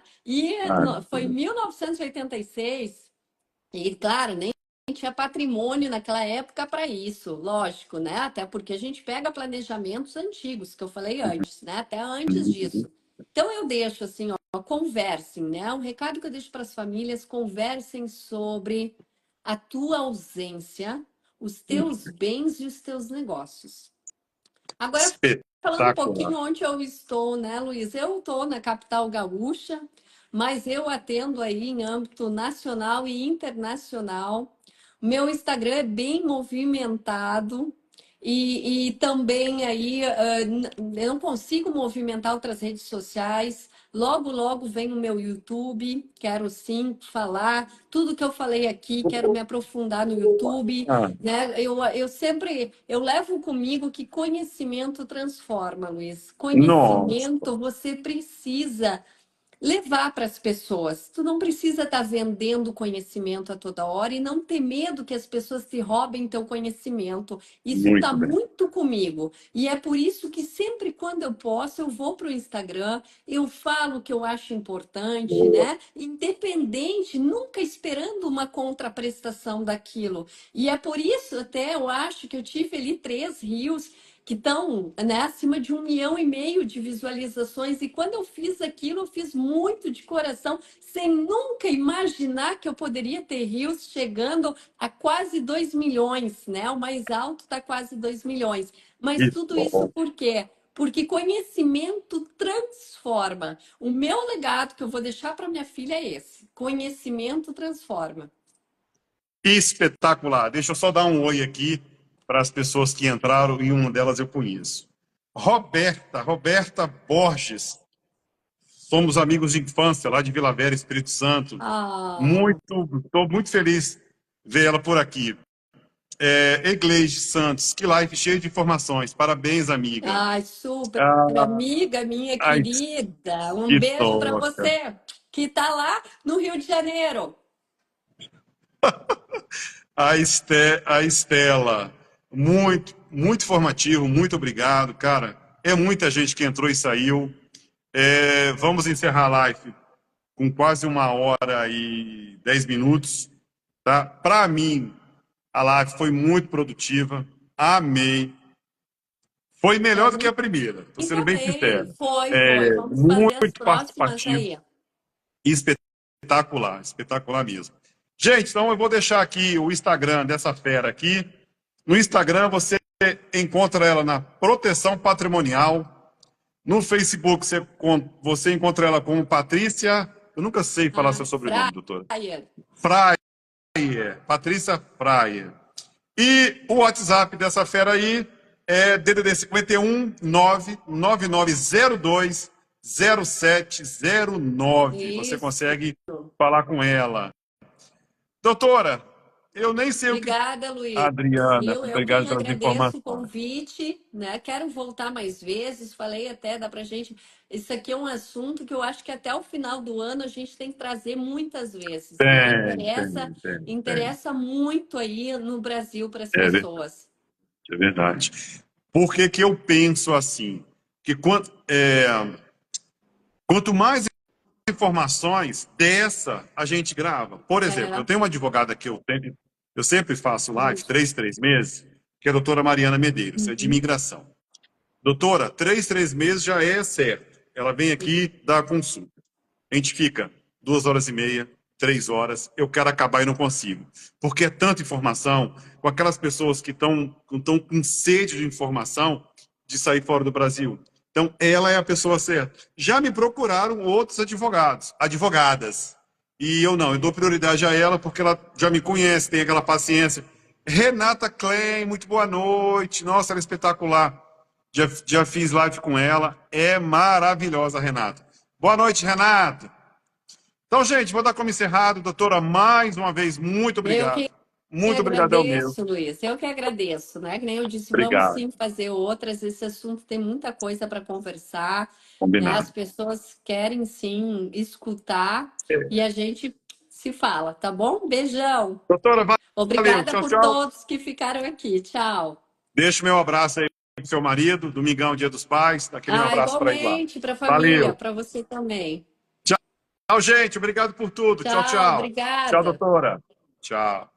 Ah, Foi em 1986, e claro, nem tinha patrimônio naquela época para isso, lógico, né? Até porque a gente pega planejamentos antigos, que eu falei antes, né? Até antes disso. Então eu deixo assim, ó, conversem, né? Um recado que eu deixo para as famílias, conversem sobre a tua ausência, os teus bens e os teus negócios. Agora, falando um espetacular. pouquinho onde eu estou, né, Luiz? Eu estou na capital gaúcha, mas eu atendo aí em âmbito nacional e internacional. Meu Instagram é bem movimentado e também aí eu não consigo movimentar outras redes sociais. Logo, logo vem o meu YouTube. Quero sim falar tudo que eu falei aqui, quero me aprofundar no YouTube, Ah, né? Eu sempre eu levo comigo que conhecimento transforma, Luiz. nossa, Conhecimento você precisa levar para as pessoas. Tu não precisa estar vendendo conhecimento a toda hora e não ter medo que as pessoas te roubem teu conhecimento. Isso está muito bem. muito comigo. E é por isso que sempre quando eu posso, eu vou para o Instagram, eu falo o que eu acho importante, né? Independente, nunca esperando uma contraprestação daquilo. E é por isso até eu acho que eu tive ali 3 rios que estão, né, acima de 1,5 milhão de visualizações. E quando eu fiz aquilo, eu fiz muito de coração, sem nunca imaginar que eu poderia ter rios chegando a quase 2 milhões, né? O mais alto está quase 2 milhões. Mas Que tudo isso bom. por quê? Porque conhecimento transforma. O meu legado que eu vou deixar para minha filha é esse: conhecimento transforma. Espetacular. Deixa eu só dar um oi aqui para as pessoas que entraram e uma delas eu conheço. Roberta Borges. Somos amigos de infância lá de Vila Velha, Espírito Santo. Ah, Estou muito feliz ver ela por aqui. Egleide Santos, que live cheia de informações. Parabéns, amiga. ai, super Ah, amiga minha ai, querida. Um que beijo para toca. você que está lá no Rio de Janeiro. A Estela, muito formativo, muito obrigado, cara. É muita gente que entrou e saiu. Vamos encerrar a live com quase 1 hora e 10 minutos, tá? Para mim, a live foi muito produtiva, amei. Foi Para melhor do que mim a primeira, estou sendo bem também. sincero. Foi. Vamos fazer as Muito próximas participativo aí. e espetacular, espetacular mesmo. Gente, então eu vou deixar aqui o Instagram dessa fera aqui. No Instagram você encontra ela na Proteção Patrimonial. No Facebook você encontra ela como Patrícia. Eu nunca sei falar Ah, seu sobrenome, doutora. Fryer. Fraier, Patrícia Fraier. E o WhatsApp dessa fera aí é DDD 51 99902 0709. Você Isso. consegue falar com ela. Doutora, eu nem sei o que. Obrigada, Luiz. Adriana, Eu obrigado quem pelas agradeço o informações. convite, né? Quero voltar mais vezes. Falei até, dá pra gente. Isso aqui é um assunto que eu acho que até o final do ano a gente tem que trazer muitas vezes, né? Tem. Interessa muito aí no Brasil para as É, pessoas. é verdade. Por que que eu penso assim? Que quanto mais informações dessa a gente grava. Por exemplo, eu É, tenho uma advogada que eu sempre faço live, isso. 3 meses, que é a doutora Mariana Medeiros, é de Uhum. imigração. Doutora, 3 meses já é certo. Ela vem aqui dar a consulta. A gente fica 2 horas e meia, 3 horas, eu quero acabar e não consigo. Porque é tanta informação, com aquelas pessoas que estão com sede de informação, de sair fora do Brasil. Então, ela é a pessoa certa. Já me procuraram outros advogadas. E eu não, eu dou prioridade a ela porque ela já me conhece, tem aquela paciência. Renata Klein, muito boa noite. Nossa, ela é espetacular. Já fiz live com ela. É maravilhosa, Renata. Boa noite, Renata. Então, gente, vou dar como encerrado. Doutora, mais uma vez, muito Eu obrigado. que Muito obrigadão mesmo. agradeço, Luiz. Eu que agradeço, né? Que nem eu disse, vamos Obrigado. sim fazer outras. Esse assunto tem muita coisa para conversar, né? As Combinado. pessoas querem sim escutar e a gente se fala, tá bom? Beijão. Doutora, valeu. Obrigada Tchau, por tchau. todos que ficaram aqui. Tchau. Deixa o meu abraço aí pro seu marido. Domingão, Dia dos Pais. Dá aquele Ah, abraço para ele lá. igualmente para a família, Valeu. para você também. Tchau, gente. Obrigado por tudo. Tchau, Tchau, tchau. Tchau, obrigada. doutora. Tchau.